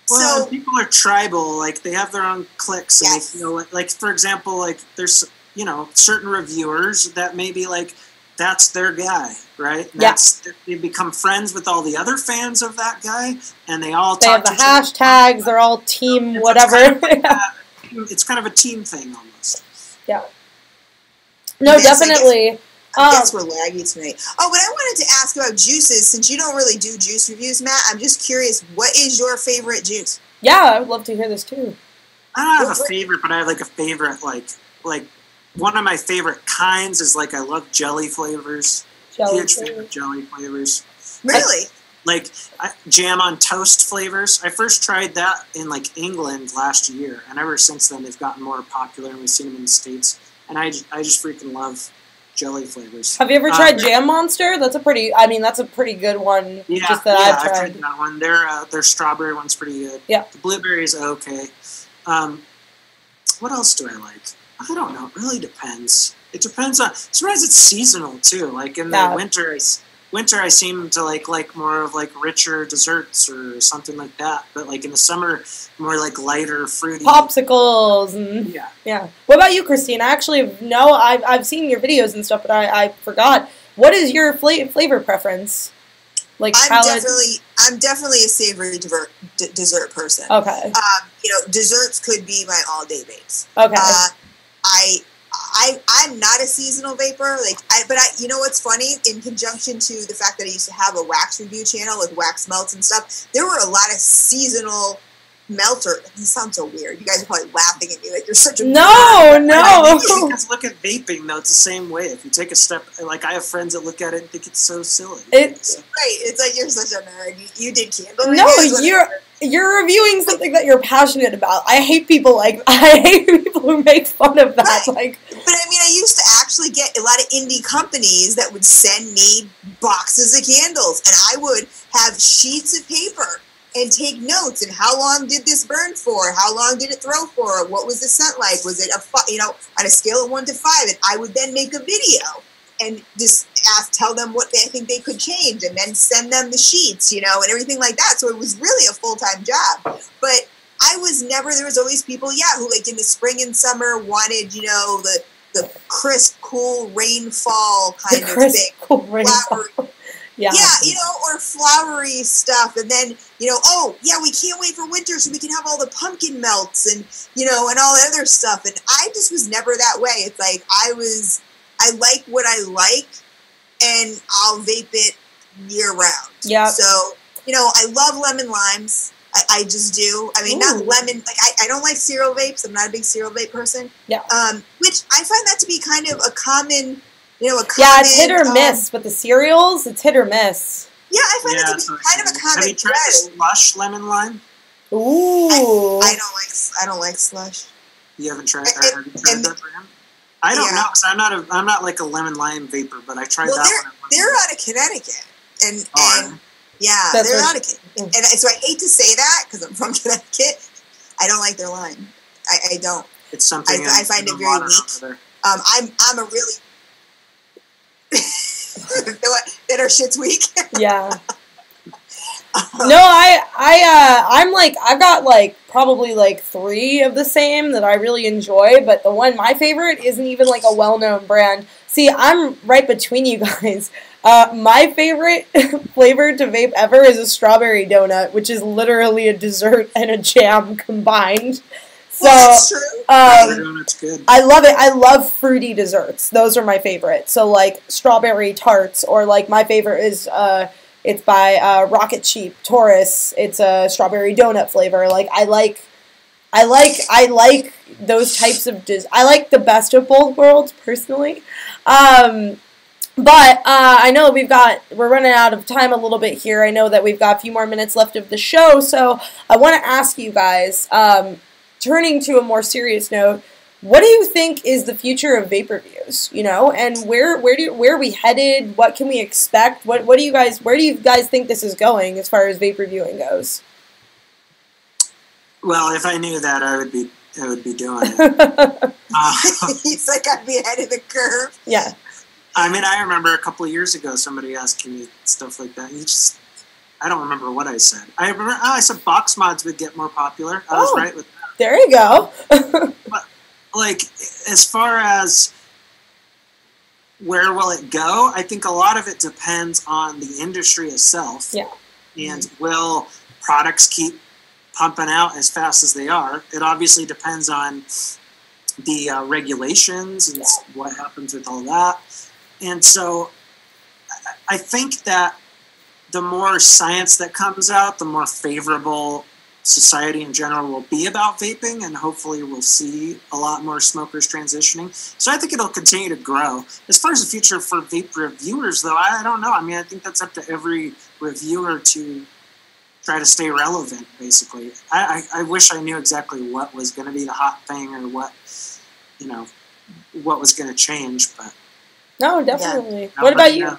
well, so people are tribal, like they have their own cliques, and they feel like, for example, like there's, you know, certain reviewers that maybe like that's their guy, right? They become friends with all the other fans of that guy, and they all have the hashtags. They're all team whatever. It's kind of a team thing almost. Yeah. No, definitely. I guess we're laggy tonight. Oh, but I wanted to ask about juices. Since you don't really do juice reviews, Matt, I'm just curious, what is your favorite juice? Yeah, I would love to hear this too. I don't have a favorite, but I have like a favorite, like one of my favorite kinds is like I love jelly flavors. Huge fan of jelly flavors. Really? Like jam on toast flavors. I first tried that in like England last year, and ever since then they've gotten more popular, and we've seen them in the States. And I just freaking love jelly flavors. Have you ever tried Jam Monster? That's a pretty good one. Yeah, just that I've tried. That one. Their strawberry one's pretty good. Yeah. The blueberry is okay. What else do I like? I don't know. It really depends. It depends on. Sometimes it's seasonal too. Like in the winter, I seem to like more of like richer desserts or something like that. But like in the summer, more like lighter, fruity popsicles. And, yeah. What about you, Christine? I actually know I've seen your videos and stuff, but I forgot. What is your flavor preference? Like I'm definitely a savory dessert person. Okay. You know, desserts could be my all-day vapes. Okay. I'm not a seasonal vapor, but you know what's funny? In conjunction to the fact that I used to have a wax review channel with wax melts and stuff, there were a lot of seasonal melter. This sounds so weird. You guys are probably laughing at me like you're such a no. Because look at vaping though; it's the same way. If you take a step, like I have friends that look at it and think it's so silly. It's like you're such a nerd. You did candle. No, you're reviewing something that you're passionate about. I hate people who make fun of that. Right. Like, but I mean, I used to actually get a lot of indie companies that would send me boxes of candles, and I would have sheets of paper and take notes. And how long did this burn for? How long did it throw for? What was the scent like? Was it on a scale of 1 to 5? And I would then make a video and just tell them what they think they could change, and then send them the sheets, and everything like that. So it was really a full-time job. But there was always people, who like in the spring and summer wanted, the crisp, cool rainfall kind of thing. Cool rainfall. Yeah, or flowery stuff. And then, we can't wait for winter so we can have all the pumpkin melts and, and all the other stuff. And I just was never that way. It's like I like what I like, and I'll vape it year round. Yeah. So, I love lemon limes. I just do. I mean, not lemon. Like, I don't like cereal vapes. I'm not a big cereal vape person. Yeah. Which I find that to be kind of a common you know, a common... Yeah, it's hit or miss. With the cereals, it's hit or miss. Yeah, I find it to be kind of a common... Have you tried the slush lemon lime? Ooh. I don't like slush. You haven't tried, have you tried that for him? I don't know, because I'm not like a lemon lime vapor, but I tried that one. They're out of Connecticut. And yeah, they're out of Connecticut. And so I hate to say that, because I'm from Connecticut. I don't like their lime. I don't. It's something I find it very weak. I'm a really... that our shit's weak? Yeah. No, I'm like, I've got like probably like 3 of the same that I really enjoy, but the one, my favorite, isn't even like a well-known brand. See, I'm right between you guys. My favorite flavor to vape ever is a strawberry donut, which is literally a dessert and a jam combined. So, that's true. Donut's good. I love it. I love fruity desserts. Those are my favorite. So, like, strawberry tarts, or like my favorite is, it's by Rocket Sheep, Taurus. It's a strawberry donut flavor. Like, I like those types of I like the best of both worlds, personally. But I know we're running out of time a little bit here. I know that we've got a few more minutes left of the show, so I want to ask you guys, turning to a more serious note, what do you think is the future of vape reviews? You know, and where are we headed? What can we expect? Where do you guys think this is going as far as vape reviewing goes? Well, if I knew that, I would be doing it. He's like, I'd be ahead of the curve. Yeah. I mean, I remember a couple of years ago somebody asking me stuff like that. I don't remember what I said. I said box mods would get more popular. I was right with that. There you go. But, like, as far as where will it go, I think a lot of it depends on the industry itself. Yeah. And will products keep pumping out as fast as they are? It obviously depends on the regulations and what happens with all that. And so I think that the more science that comes out, the more favorable society in general will be about vaping, and hopefully we'll see a lot more smokers transitioning. So I think it'll continue to grow. As far as the future for vape reviewers, though, I don't know. I mean, I think that's up to every reviewer to try to stay relevant, basically. I wish I knew exactly what was going to be the hot thing or what was going to change, but... No, definitely. Yeah. What about you?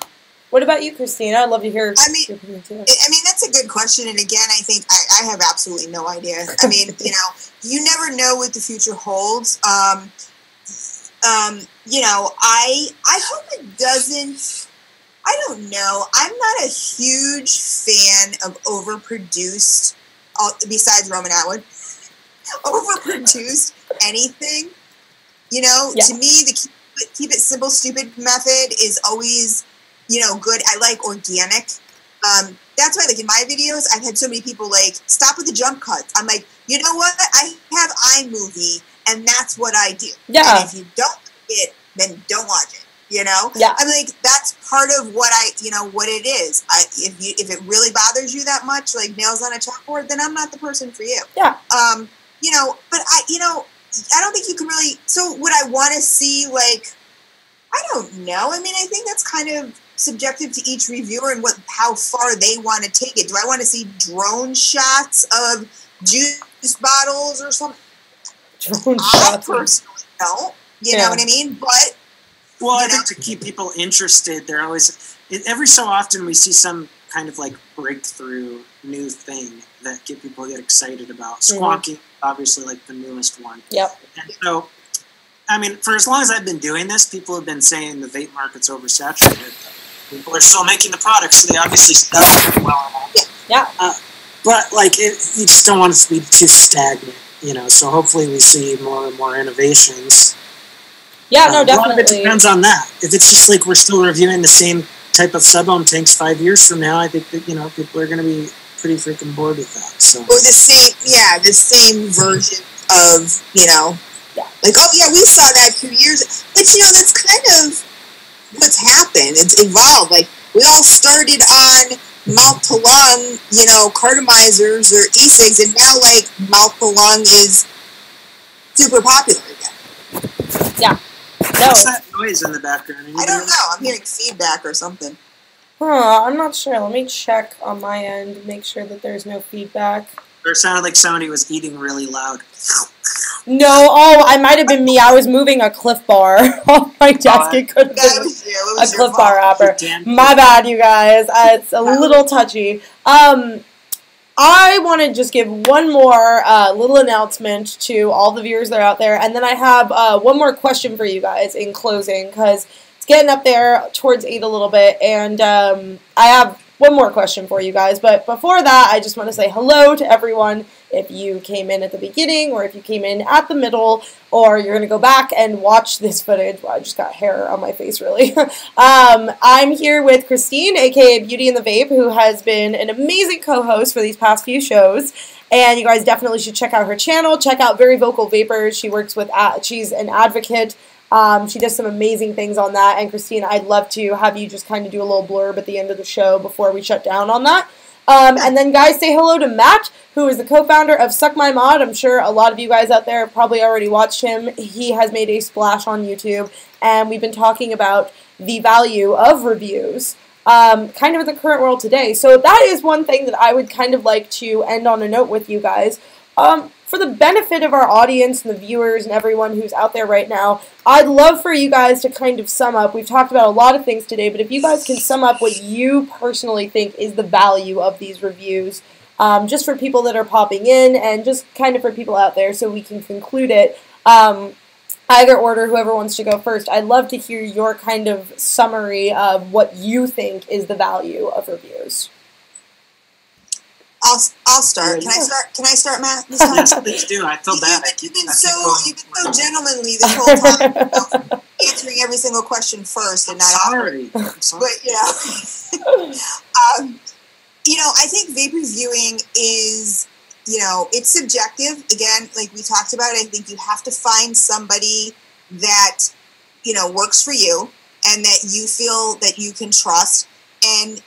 What about you, Christina? I'd love to hear your opinion too. I mean, that's a good question. And again, I think I have absolutely no idea. I mean, you never know what the future holds. I hope it doesn't. I don't know. I'm not a huge fan of overproduced, besides Roman Atwood, overproduced anything. To me, the keep it simple, stupid method is always, good. I like organic. That's why, like, in my videos, I've had so many people, like, stop with the jump cuts. I'm like, you know what? I have iMovie, and that's what I do. Yeah. And if you don't like it, then don't watch it, Yeah. I'm like, that's part of what what it is. If it really bothers you that much, like nails on a chalkboard, then I'm not the person for you. Yeah. But I don't think you can really... So would I want to see, like... I don't know. I mean, I think that's kind of subjective to each reviewer and how far they want to take it. Do I want to see drone shots of juice bottles or something? Drone shots? I personally don't. You know what I mean? But... Well, I think to keep people interested, they're always... Every so often we see some kind of, like, breakthrough new thing that people get excited about. Squonky, obviously, like, the newest one. Yep. And so, I mean, for as long as I've been doing this, people have been saying the vape market's oversaturated. People are still making the products, so they obviously sell it well enough. Yeah. But, like, you just don't want it to be too stagnant, so hopefully we see more and more innovations. Yeah, no, definitely. A lot of it depends on that. If it's just like we're still reviewing the same type of sub-ohm tanks 5 years from now, I think that, people are going to be pretty freaking bored with that. So. Or the same version of, like, oh yeah, we saw that 2 years. But, that's kind of what's happened. It's evolved. Like, we all started on mouth to lung, cartomizers or e-cigs, and now, like, mouth to lung is super popular again. Yeah. What's that noise in the background? I don't know. I'm hearing feedback or something. I'm not sure. Let me check on my end, make sure that there's no feedback. Or it sounded like somebody was eating really loud. No, it might have been me. I was moving a Cliff Bar on my desk. It could have been a Cliff Bar wrapper. My bad, you guys. It's a little touchy. I want to just give one more little announcement to all the viewers that are out there, and then I have one more question for you guys in closing, because it's getting up there towards 8 a little bit, and I have one more question for you guys. But before that, I just want to say hello to everyone. If you came in at the beginning, or if you came in at the middle, or you're going to go back and watch this footage. Well, I just got hair on my face, really. I'm here with Christine, aka Beauty and the Vape, who has been an amazing co-host for these past few shows. And you guys definitely should check out her channel. Check out Very Vocal Vapors. She works with, she's an advocate. She does some amazing things on that. And Christine, I'd love to have you just kind of do a little blurb at the end of the show before we shut down on that. And then, guys, say hello to Matt, who is the co-founder of Suck My Mod. I'm sure a lot of you guys out there have probably already watched him. He has made a splash on YouTube, and we've been talking about the value of reviews, kind of in the current world today. So that is one thing that I would kind of like to end on a note with you guys. For the benefit of our audience and the viewers and everyone who's out there right now, I'd love for you guys to kind of sum up. We've talked about a lot of things today, but if you guys can sum up what you personally think is the value of these reviews, just for people that are popping in and just kind of for people out there so we can conclude it. Either order, whoever wants to go first. I'd love to hear your kind of summary of what you think is the value of reviews. I'll start. Can I start, Matt? This time? Yes, please do. I feel bad. You've been so gentlemanly this whole time, answering every single question first and not sorry. I'm sorry. But I think vape reviewing is, it's subjective. Again, like we talked about, I think you have to find somebody that works for you and that you feel that you can trust, and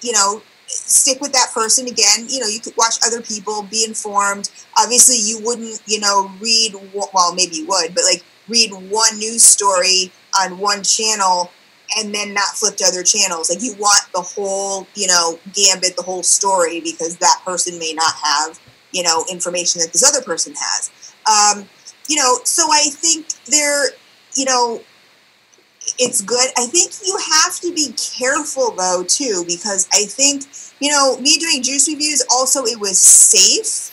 stick with that person. Again, you could watch other people, be informed. Obviously, you wouldn't, read, well, maybe you would, but like read one news story on one channel and then not flip to other channels. Like you want the whole, gambit, the whole story, because that person may not have, information that this other person has. So I think it's good. I think you have to be careful though too, because I think, me doing juice reviews also, it was safe,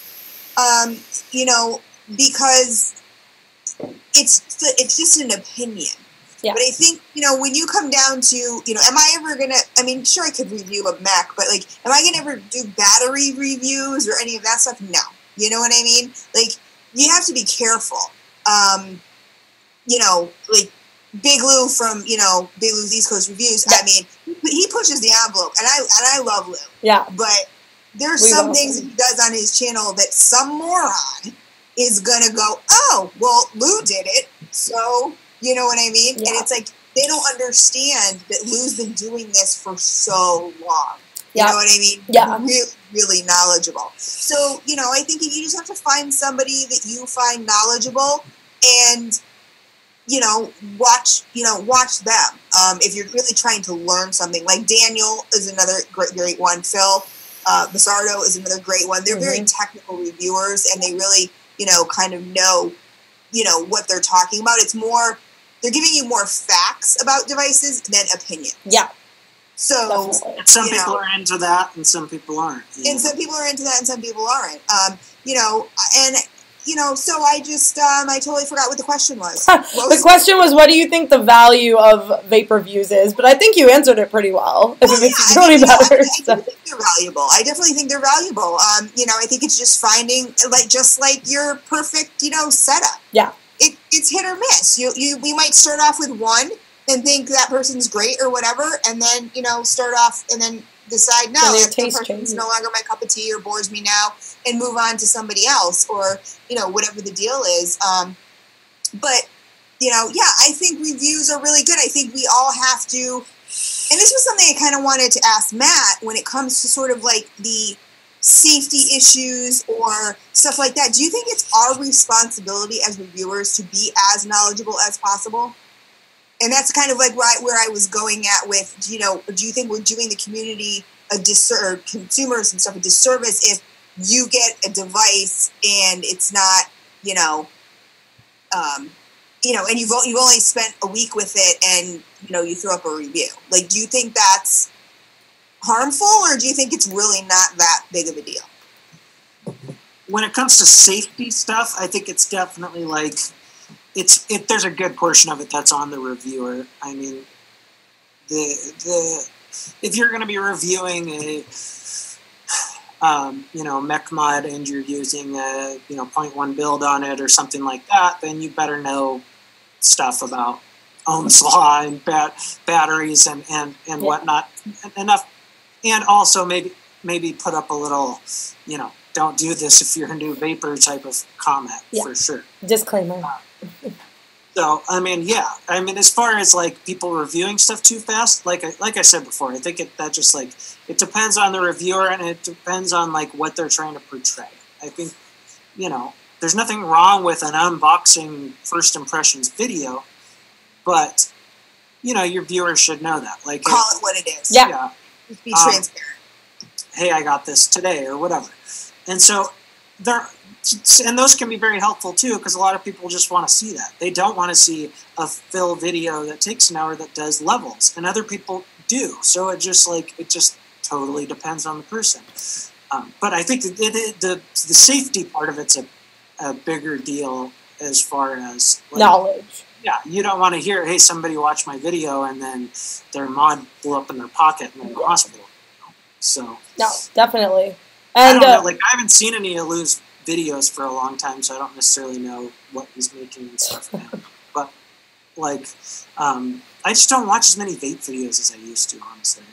because it's just an opinion. Yeah. But I think, when you come down to, am I ever going to, sure I could review a Mac, but like, am I going to ever do battery reviews or any of that stuff? No. You know what I mean? Like, you have to be careful. Like, Big Lou from, Big Lou's East Coast Reviews, yeah. He pushes the envelope, and I love Lou. Yeah. But there's some things that he does on his channel that some moron is going to go, oh, well, Lou did it, so, you know what I mean? Yeah. And it's like, they don't understand that Lou's been doing this for so long. You know what I mean? Yeah. Really, really knowledgeable. So, I think you just have to find somebody that you find knowledgeable and watch them. If you're really trying to learn something, like Daniel is another great one. Phil Basardo is another great one. They're very technical reviewers, and they really, kind of know, what they're talking about. It's more, they're giving you more facts about devices than opinion. Yeah. So some people are into that, and some people aren't. And some people are into that, and some people aren't. So I just, I totally forgot what the question was. The question was, what do you think the value of vape reviews is? But I think you answered it pretty well. If it makes you feel better. I think they're valuable. I definitely think they're valuable. I think it's just finding, just like your perfect, setup. Yeah. It's hit or miss. We might start off with one and think that person's great or whatever, and then, start off and then decide, no, that person's no longer my cup of tea or bores me now, and move on to somebody else, or, whatever the deal is. But, I think reviews are really good. I think we all have to, and this was something I kind of wanted to ask Matt when it comes to sort of like the safety issues or stuff like that. Do you think it's our responsibility as reviewers to be as knowledgeable as possible? And that's kind of like where I was going at with, you know, do you think we're doing the community a disservice, consumers and stuff, a disservice if you get a device and it's not, you know, and you've only spent a week with it and, you know, you throw up a review. Like, do you think that's harmful, or do you think it's really not that big of a deal? When it comes to safety stuff, I think it's definitely like, there's a good portion of it that's on the reviewer. I mean, if you're going to be reviewing a, mech mod and you're using a, 0.1 build on it or something like that, then you better know stuff about Ohm's law and batteries and whatnot enough. And also maybe put up a little, don't do this if you're a new vapor type of comment for sure. Disclaimer. So, as far as like people reviewing stuff too fast, like I said before, I think it depends on the reviewer and it depends on like what they're trying to portray. I think, there's nothing wrong with an unboxing first impressions video, but, your viewers should know that. Like, call it what it is. Yeah. Just be transparent. Hey, I got this today or whatever. And so and those can be very helpful too, because a lot of people just want to see that. They don't want to see a fill video that takes an hour that does levels, and other people do. So it just totally depends on the person. But I think the safety part of it's a bigger deal as far as like, knowledge. Yeah, you don't want to hear, hey, somebody watched my video and then their mod blew up in their pocket and they're in the hospital. So no, definitely. And I haven't seen any of Lou's videos for a long time, so I don't necessarily know what he's making and stuff now. But I just don't watch as many vape videos as I used to, honestly.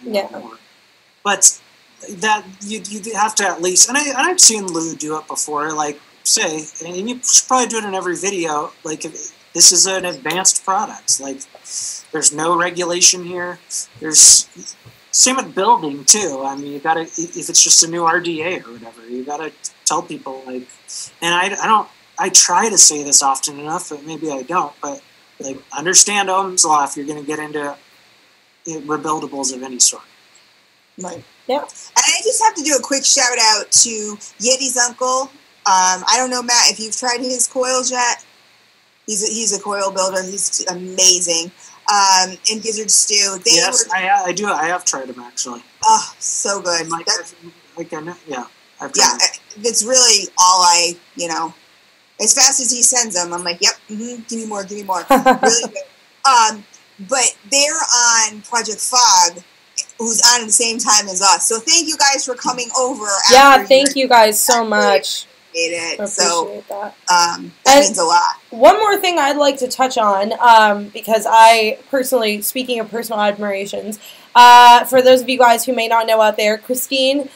But that you have to at least, and I've seen Lou do it before, like say, and you should probably do it in every video. Like, if this is an advanced product. Like, there's no regulation here. There's same with building too. I mean, you gotta, if it's just a new RDA or whatever, you gotta tell people, like, and I try to say this often enough, but maybe I don't, but like, understand Ohm's law if you're going to get into rebuildables of any sort. Right. Yeah. And I just have to do a quick shout out to Yeti's uncle. I don't know, Matt, if you've tried his coils yet. He's a coil builder. He's amazing. And Gizzard Stew. I do. I have tried them, actually. Oh, so good. I've tried them. It's really all as fast as he sends them, I'm like, yep, give me more. Really good. But they're on Project Fog, who's on at the same time as us. So thank you guys for coming over. Thank you guys so much. It. Appreciate that. That means a lot. One more thing I'd like to touch on, because I personally, speaking of personal admirations, for those of you guys who may not know out there, Christine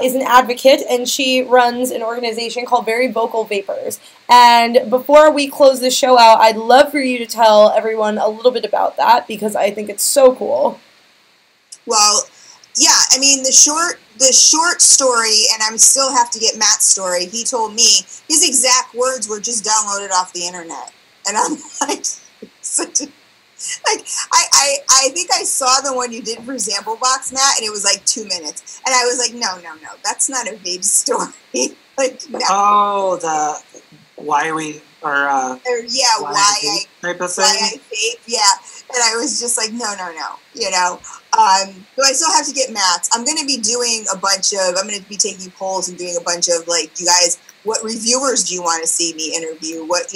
is an advocate, and she runs an organization called Very Vocal Vapors. And before we close this show out, I'd love for you to tell everyone a little bit about that, because I think it's so cool. Well, yeah, I mean, the short story, and I still have to get Matt's story, he told me his exact words were just downloaded off the internet. And I'm like, I think I saw the one you did for Sample Box, Matt, and it was like 2 minutes. And I was like, no, that's not a vape story. Like, no. Oh, why I type of thing? Why I vape, yeah. And I was just like, no. So I still have to get Matt's. I'm going to be doing I'm going to be taking polls and doing a bunch of, like, you guys, what reviewers do you want to see me interview? What,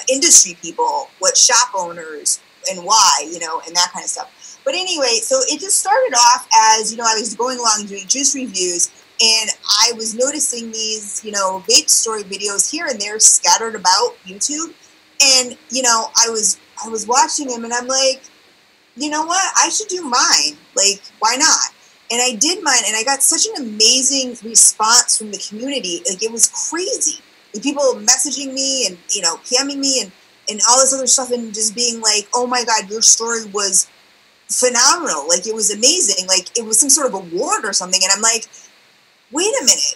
industry people, what shop owners, and why, and that kind of stuff. But anyway, so it just started off as, I was going along and doing juice reviews, and I was noticing these, vape story videos here and there scattered about YouTube. And, I was watching them, and I'm like, you know what? I should do mine. Like, why not? And I did mine, and I got such an amazing response from the community. Like, it was crazy. Like, people messaging me and, PMing me and all this other stuff, and just being like, oh my God, your story was phenomenal. Like, it was amazing. Like, it was some sort of award or something. And I'm like, wait a minute,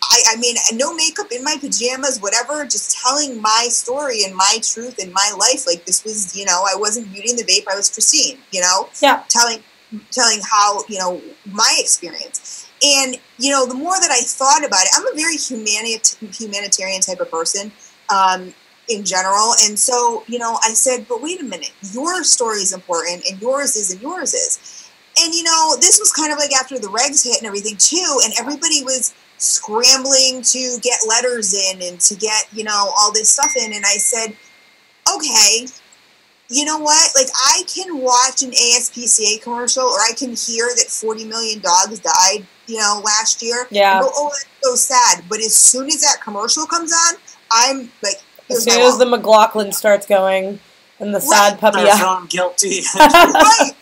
I mean, no makeup, in my pajamas, whatever, just telling my story and my truth and my life. Like, this was, I wasn't Beauty and the Vape, I was Christine, Yeah. Telling how, my experience. And, the more that I thought about it, I'm a very humanitarian type of person, in general. And so, I said, but wait a minute, your story is important and yours is and yours is. And, this was kind of like after the regs hit and everything too. And everybody was scrambling to get letters in and to get, all this stuff in. And I said, okay, you know what? Like, I can watch an ASPCA commercial, or I can hear that 40 million dogs died, last year. Yeah. And go, oh, that's so sad. But as soon as that commercial comes on, I'm like, as soon as the McLaughlin starts going and the sad puppy. I'm feeling guilty. Right.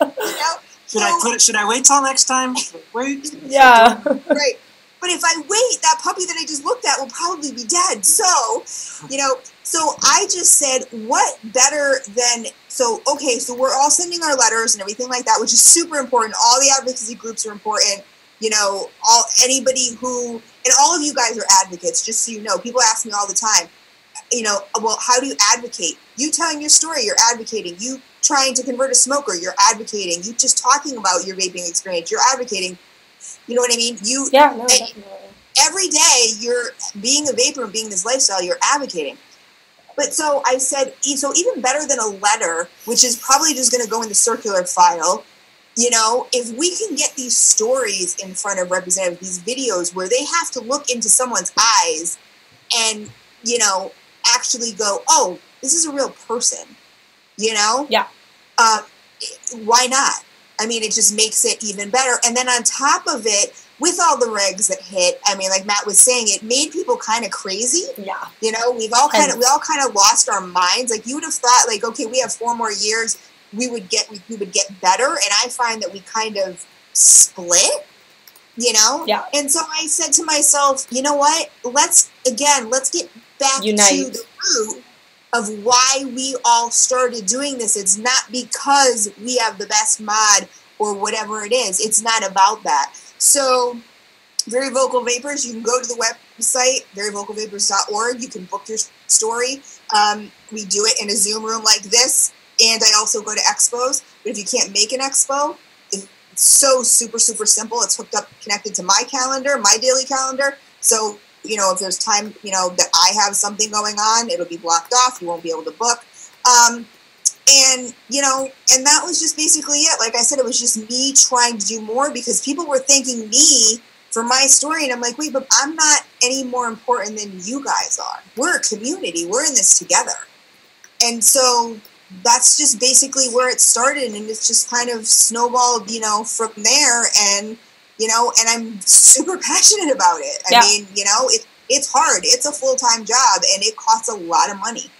Should I wait till next time? Wait. Yeah. Right. But if I wait, that puppy that I just looked at will probably be dead. So, so I just said, what better than, so we're all sending our letters and everything like that, which is super important. All the advocacy groups are important. Anybody who, and all of you guys are advocates, just so you know. People ask me all the time, well, how do you advocate? You telling your story, you're advocating. You trying to convert a smoker, you're advocating. You just talking about your vaping experience, you're advocating. You know what I mean? Definitely. Every day you're being a vapor and being this lifestyle, you're advocating. But so I said, so even better than a letter, which is probably just going to go in the circular file, if we can get these stories in front of representatives, these videos where they have to look into someone's eyes and, actually go, oh, this is a real person, Yeah. Why not? I mean, it just makes it even better. And then on top of it, with all the regs that hit, I mean, like Matt was saying, it made people kind of crazy. Yeah. We all kind of lost our minds. Like, you would have thought, like, okay, we have 4 more years, we would get better. And I find that we kind of split, Yeah. And so I said to myself, you know what? Let's get back Unite. to the root of why we all started doing this. It's not because we have the best mod or whatever it is. It's not about that. So, Very Vocal Vapors, you can go to the website, veryvocalvapors.org. You can book your story. We do it in a Zoom room like this, and I also go to expos. But if you can't make an expo, it's so super, super simple. It's hooked up, connected to my calendar, my daily calendar. So, if there's time, that I have something going on, it'll be blocked off. You won't be able to book. And that was just basically it. Like I said, it was just me trying to do more because people were thanking me for my story. And I'm like, wait, but I'm not any more important than you guys are. We're a community. We're in this together. And so that's just basically where it started. And it's just kind of snowballed, from there. And, and I'm super passionate about it. Yeah. I mean, it's hard. It's a full-time job and it costs a lot of money.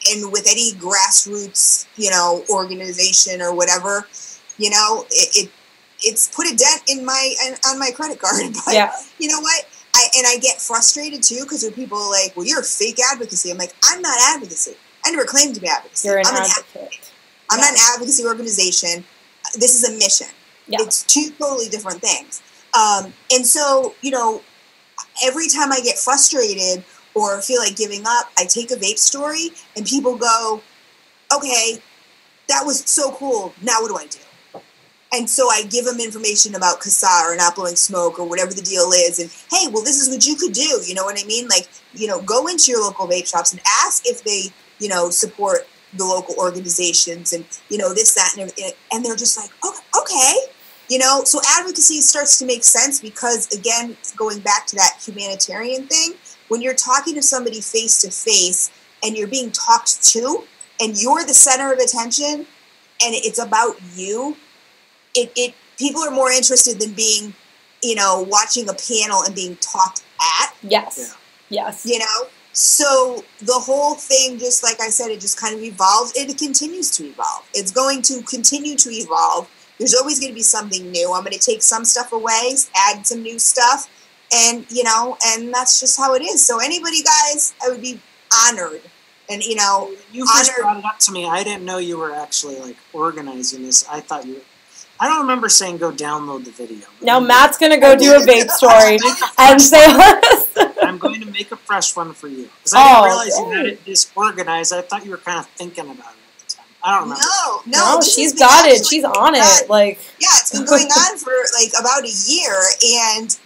And with any grassroots, organization or whatever, it's put a dent on my credit card. But Yeah. You know what? I get frustrated too because there are people like, well, you're fake advocacy. I'm like, I'm not advocacy. I never claimed to be advocacy. You're an I'm advocate. I'm not an advocacy organization. This is a mission. Yeah. It's 2 totally different things. And so, every time I get frustrated or feel like giving up, I take a vape story and people go, okay, that was so cool. Now what do I do? And so I give them information about CASA or not blowing smoke or whatever the deal is. And, hey, well, this is what you could do. You know what I mean? Like, go into your local vape shops and ask if they, support the local organizations and, this, that, and everything. And they're just like, oh, okay. So advocacy starts to make sense because, again, going back to that humanitarian thing, when you're talking to somebody face to face and you're being talked to and you're the center of attention and it's about you, people are more interested than being, watching a panel and being talked at. Yes. Yeah. Yes. So the whole thing, just like I said, it just kind of evolved. It continues to evolve. It's going to continue to evolve. There's always going to be something new. I'm going to take some stuff away, add some new stuff, and, and that's just how it is. So anybody, guys, I would be honored. And, you first brought it up to me. I didn't know you were actually, like, organizing this. I thought you I don't remember saying go download the video. Now Matt's going to go do a vape story and say I'm going to make a fresh one for you. Because I didn't realize you had it disorganized. I thought you were kind of thinking about it at the time. I don't remember. No, she's got it. She's on it. Like, yeah, it's been going on for like about a year, and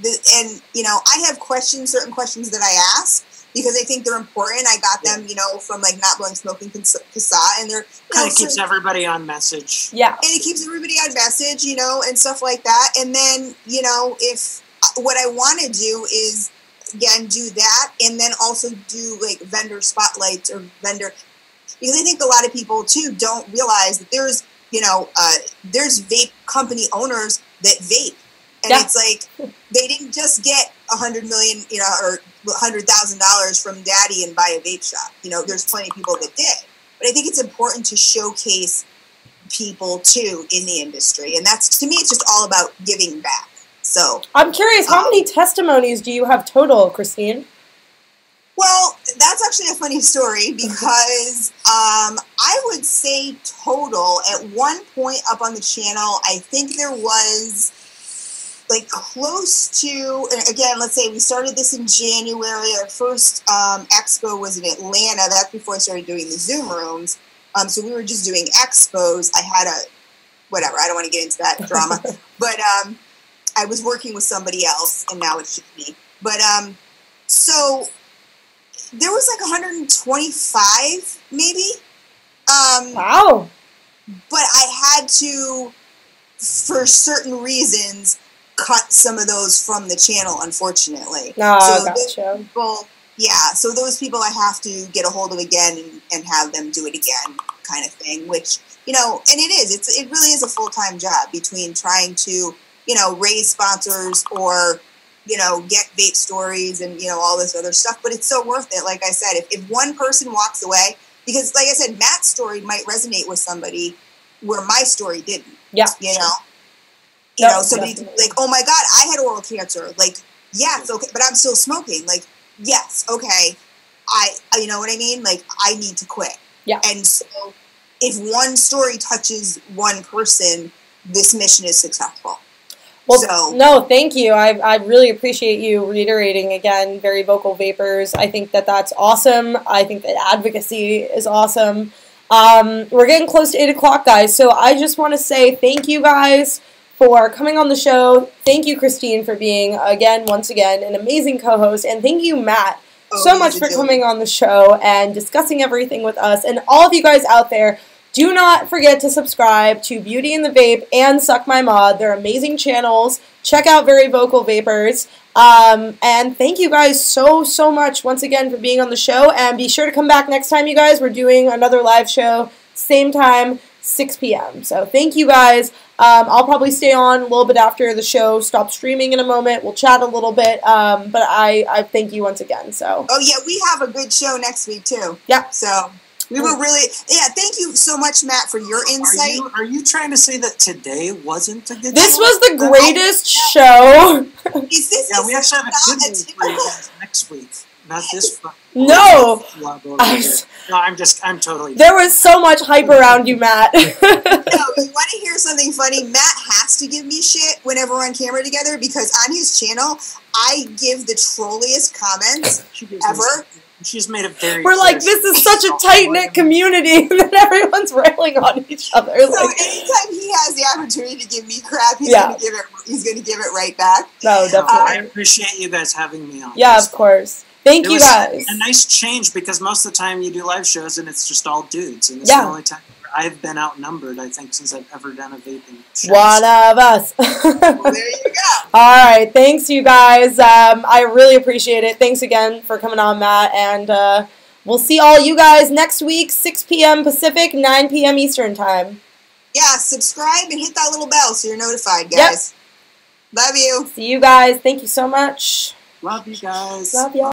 you know, I have questions, certain questions that I ask because I think they're important. I got them, you know, from like Not Blowing Smoking Cassat, and they're kind of keeps everybody on message. Yeah, and it keeps everybody on message, you know, and stuff like that. And then, you know, if what I want to do is again do that, and then also do like vendor spotlights or vendor. Because I think a lot of people, too, don't realize that there's, you know, there's vape company owners that vape. And it's like, they didn't just get $100 million, you know, or $100,000 from daddy and buy a vape shop. You know, there's plenty of people that did. But I think it's important to showcase people, too, in the industry. And that's, to me, it's just all about giving back. So I'm curious, how many testimonies do you have total, Christine? Well, that's actually a funny story because I would say total, at one point up on the channel, I think there was like close to, again, let's say we started this in January. Our first expo was in Atlanta. That's before I started doing the Zoom rooms. So we were just doing expos. I had whatever, I don't want to get into that drama. But I was working with somebody else, and now it's just me. But so there was like 125, maybe. Wow. But I had to, for certain reasons, cut some of those from the channel, unfortunately. So gotcha. People, yeah, so those people I have to get a hold of again and have them do it again, kind of thing, which, you know, and it really is a full-time job between trying to, you know, raise sponsors or, you know, get vape stories and, you know, all this other stuff. But it's so worth it. Like I said, if one person walks away, because like I said, Matt's story might resonate with somebody where my story didn't. Yeah. You know? You know, somebody like, oh my God, I had oral cancer. Like, yes, okay, but I'm still smoking. Like, yes, okay. You know what I mean? Like, I need to quit. Yeah. And so if one story touches one person, this mission is successful. Well, no, thank you. I really appreciate you reiterating again, Very Vocal Vapors. I think that that's awesome. I think that advocacy is awesome. We're getting close to 8 o'clock, guys, so I just want to say thank you guys for coming on the show. Thank you, Christine, for being, once again, an amazing co-host. And thank you, Matt, so much for coming on the show and discussing everything with us. And all of you guys out there, do not forget to subscribe to Beauty and the Vape and Suck My Mod. They're amazing channels. Check out Very Vocal Vapors. And thank you guys so much once again for being on the show. And be sure to come back next time, you guys. We're doing another live show, same time, 6 p.m. So thank you guys. I'll probably stay on a little bit after the show, stop streaming in a moment. We'll chat a little bit. But I thank you once again. So. Oh, yeah, we have a good show next week, too. Yeah. So. We were really, thank you so much, Matt, for your insight. Are you trying to say that today wasn't a good show? This was the greatest show. We actually have a good one for you guys next week. Not this one. No. I'm totally. There was so much hype around you, Matt. No, you want to hear something funny? Matt has to give me shit whenever we're on camera together because on his channel, I give the trolliest comments ever. She's made it very We're like, this is such a tight-knit community that everyone's railing on each other. So anytime he has the opportunity to give me crap, he's going to give it right back. No, definitely. I appreciate you guys having me on. Yeah, of course. Thank you guys. A nice change because most of the time you do live shows and it's just all dudes. And this is the only time I've been outnumbered, I think, since I've ever done a vaping show. One of us. Well, there you go. All right. Thanks, you guys. I really appreciate it. Thanks again for coming on, Matt. And we'll see all you guys next week, 6 p.m. Pacific, 9 p.m. Eastern Time. Yeah, subscribe and hit that little bell so you're notified, guys. Yep. Love you. See you guys. Thank you so much. Love you guys. Love y'all.